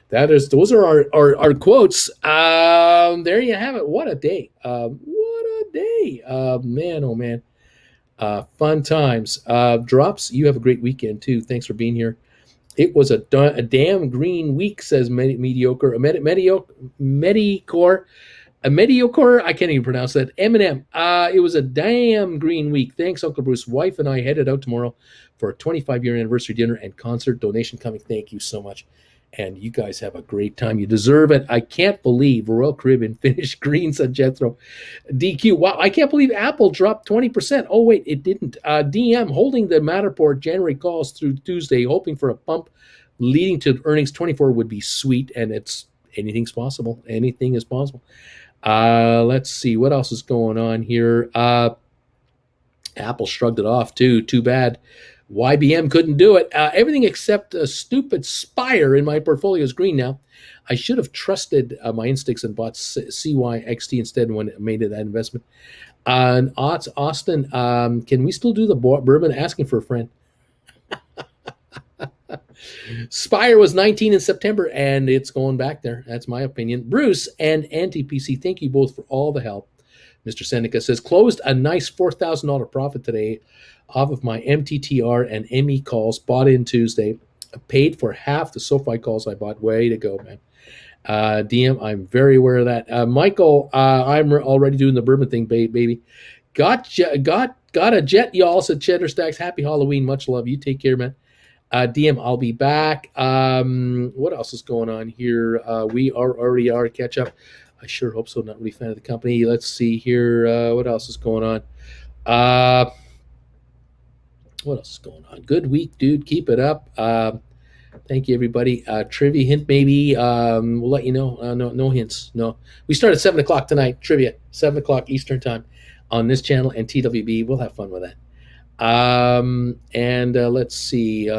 Those are our quotes. There you have it. What a day. What a day. Man, oh man. Fun times. Drops, you have a great weekend too. Thanks for being here. It was a damn green week, says Mediocre. A mediocre, I can't even pronounce that. Eminem. It was a damn green week. Thanks, Uncle Bruce. Wife and I headed out tomorrow for a 25-year anniversary dinner and concert donation coming. Thank you so much. And you guys have a great time. You deserve it. I can't believe Royal Caribbean finished green, said Jethro. DQ. Wow, I can't believe Apple dropped 20%. Oh, wait, it didn't. DM holding the Matterport January calls through Tuesday, hoping for a bump leading to earnings 24 would be sweet. And anything's possible. Anything is possible. Let's see what else is going on here. Apple shrugged it off too. Too bad. YBM couldn't do it. Everything except a stupid Spire in my portfolio is green now. I should have trusted my instincts and bought CYXT instead when it made that investment. And Austin, can we still do the bourbon? Asking for a friend. Spire was 19 in September, and it's going back there. That's my opinion. Bruce and Anti-PC, thank you both for all the help. Mr. Seneca says, closed a nice $4,000 profit today off of my MTTR and ME calls bought in Tuesday. Paid for half the SoFi calls I bought. Way to go, man. DM, I'm very aware of that. Michael, I'm already doing the bourbon thing, baby. Got a jet, y'all, said Cheddar Stacks. Happy Halloween. Much love. You take care, man. DM, I'll be back. What else is going on here? We already are catch up. I sure hope so. Not really a fan of the company. Let's see here. What else is going on? What else is going on? Good week, dude. Keep it up. Thank you, everybody. Trivia hint, maybe. We'll let you know. No hints. No. We start at 7 o'clock tonight. Trivia, 7 o'clock Eastern time on this channel and TWB. We'll have fun with that. Let's see.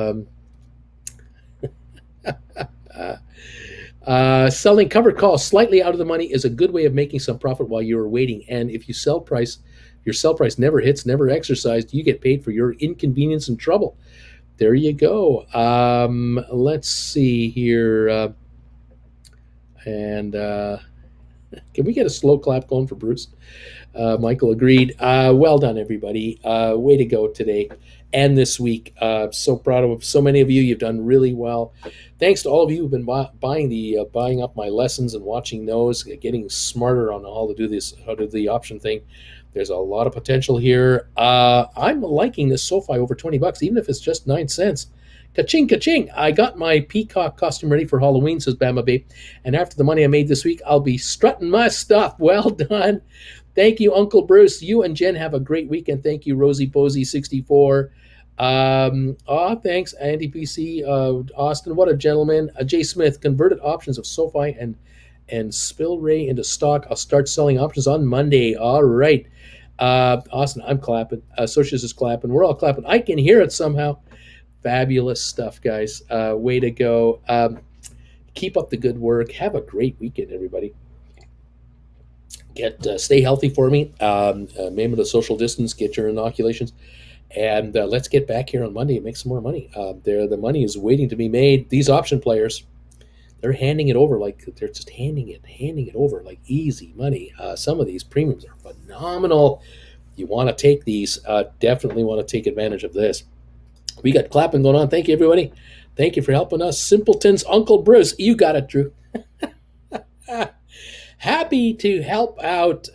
Selling covered calls slightly out of the money is a good way of making some profit while you're waiting. And if your sell price never hits, never exercised, you get paid for your inconvenience and trouble. There you go. Let's see here. Can we get a slow clap going for Bruce? Michael agreed. Well done, everybody. Way to go today and this week. So proud of so many of you. You've done really well. Thanks to all of you who've been buying up my lessons and watching those, getting smarter on how to do the option thing. There's a lot of potential here. I'm liking this SoFi over $20, even if it's just 9 cents. Ka-ching, ka-ching. I got my peacock costume ready for Halloween, says Bama Babe. And after the money I made this week, I'll be strutting my stuff. Well done. Thank you, Uncle Bruce. You and Jen have a great weekend. Thank you, Rosie Posey 64. Thanks, Andy PC. Austin, what a gentleman. Jay Smith, converted options of SoFi and Spillray into stock. I'll start selling options on Monday. All right. Austin, I'm clapping. Socius is clapping. We're all clapping. I can hear it somehow. Fabulous stuff, guys. Way to go. Keep up the good work. Have a great weekend, everybody. Stay healthy for me. Remember the social distance. Get your inoculations. And let's get back here on Monday and make some more money. The money is waiting to be made. These option players, they're handing it over like they're just handing it over like easy money. Some of these premiums are phenomenal. You want to take these. Definitely want to take advantage of this. We got clapping going on. Thank you, everybody. Thank you for helping us. Simpletons, Uncle Bruce. You got it, Drew. Happy to help out.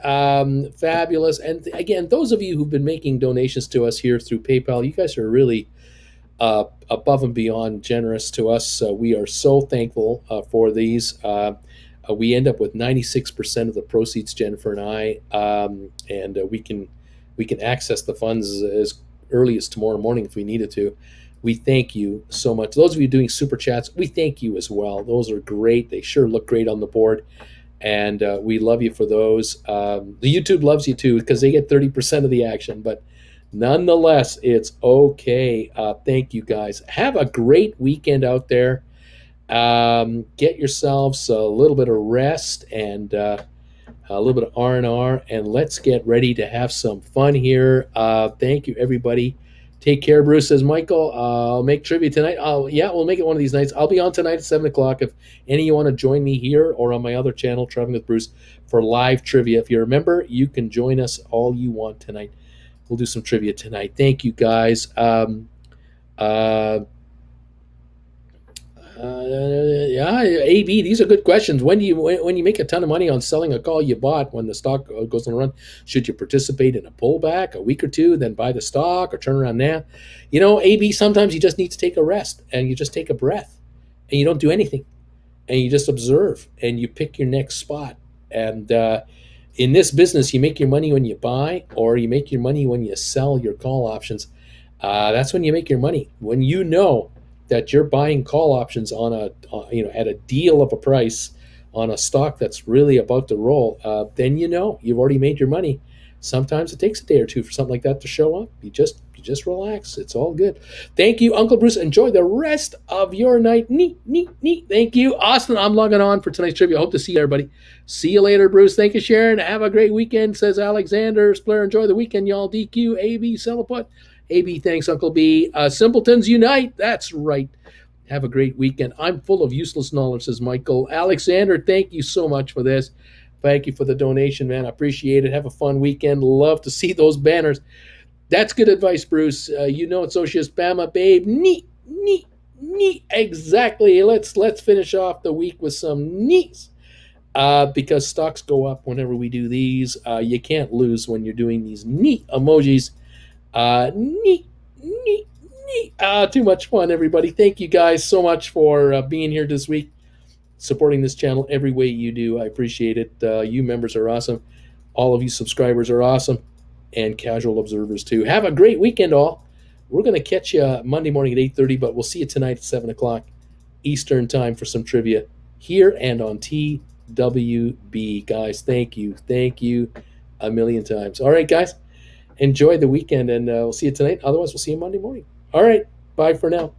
Fabulous. And again, those of you who've been making donations to us here through PayPal, you guys are really above and beyond generous to us. We are so thankful for these. We end up with 96% of the proceeds, Jennifer and I, and we can access the funds as early as tomorrow morning if we needed to. We thank you so much. Those of you doing super chats, we thank you as well. Those are great. They sure look great on the board, and we love you for those. The YouTube loves you too because they get 30% of the action, but nonetheless, it's okay. Thank you guys. Have a great weekend out there. Get yourselves a little bit of rest and a little bit of R&R, and let's get ready to have some fun here. Thank you, everybody. Take care, Bruce. Says Michael. I'll make trivia tonight. Yeah, we'll make it one of these nights. I'll be on tonight at 7 o'clock. If any of you want to join me here or on my other channel, Traveling with Bruce, for live trivia. If you're a member, you can join us all you want tonight. We'll do some trivia tonight. Thank you, guys. Yeah, AB, these are good questions. When you make a ton of money on selling a call you bought when the stock goes on a run, should you participate in a pullback a week or two, then buy the stock or turn around now? AB, sometimes you just need to take a rest and you just take a breath and you don't do anything and you just observe and you pick your next spot. And in this business, you make your money when you buy or you make your money when you sell your call options. That's when you make your money. When you know that you're buying call options on at a deal of a price on a stock that's really about to roll, then you've already made your money. Sometimes it takes a day or two for something like that to show up. You just relax. It's all good. Thank you, Uncle Bruce. Enjoy the rest of your night. Neat. Thank you, Austin. I'm logging on for tonight's trivia. Hope to see you, everybody. See you later, Bruce. Thank you, Sharon. Have a great weekend, says Alexander. Spire, enjoy the weekend, y'all. DQ, AB, sell a put. AB, thanks, Uncle B. Simpletons unite. That's right. Have a great weekend. I'm full of useless knowledge, says Michael. Alexander, thank you so much for this. Thank you for the donation, man. I appreciate it. Have a fun weekend. Love to see those banners. That's good advice, Bruce. It's Socius Bama, babe. Neat. Exactly. Let's finish off the week with some neats. Because stocks go up whenever we do these. You can't lose when you're doing these neat emojis. Neat. Too much fun, everybody. Thank you guys so much for being here this week, supporting this channel every way you do. I appreciate it. You members are awesome. All of you subscribers are awesome, and casual observers too. Have a great weekend, all. We're going to catch you Monday morning at 8:30, but we'll see you tonight at 7 o'clock Eastern time for some trivia here and on TWB. Guys, thank you a million times. All right, guys. Enjoy the weekend, and we'll see you tonight. Otherwise, we'll see you Monday morning. All right. Bye for now.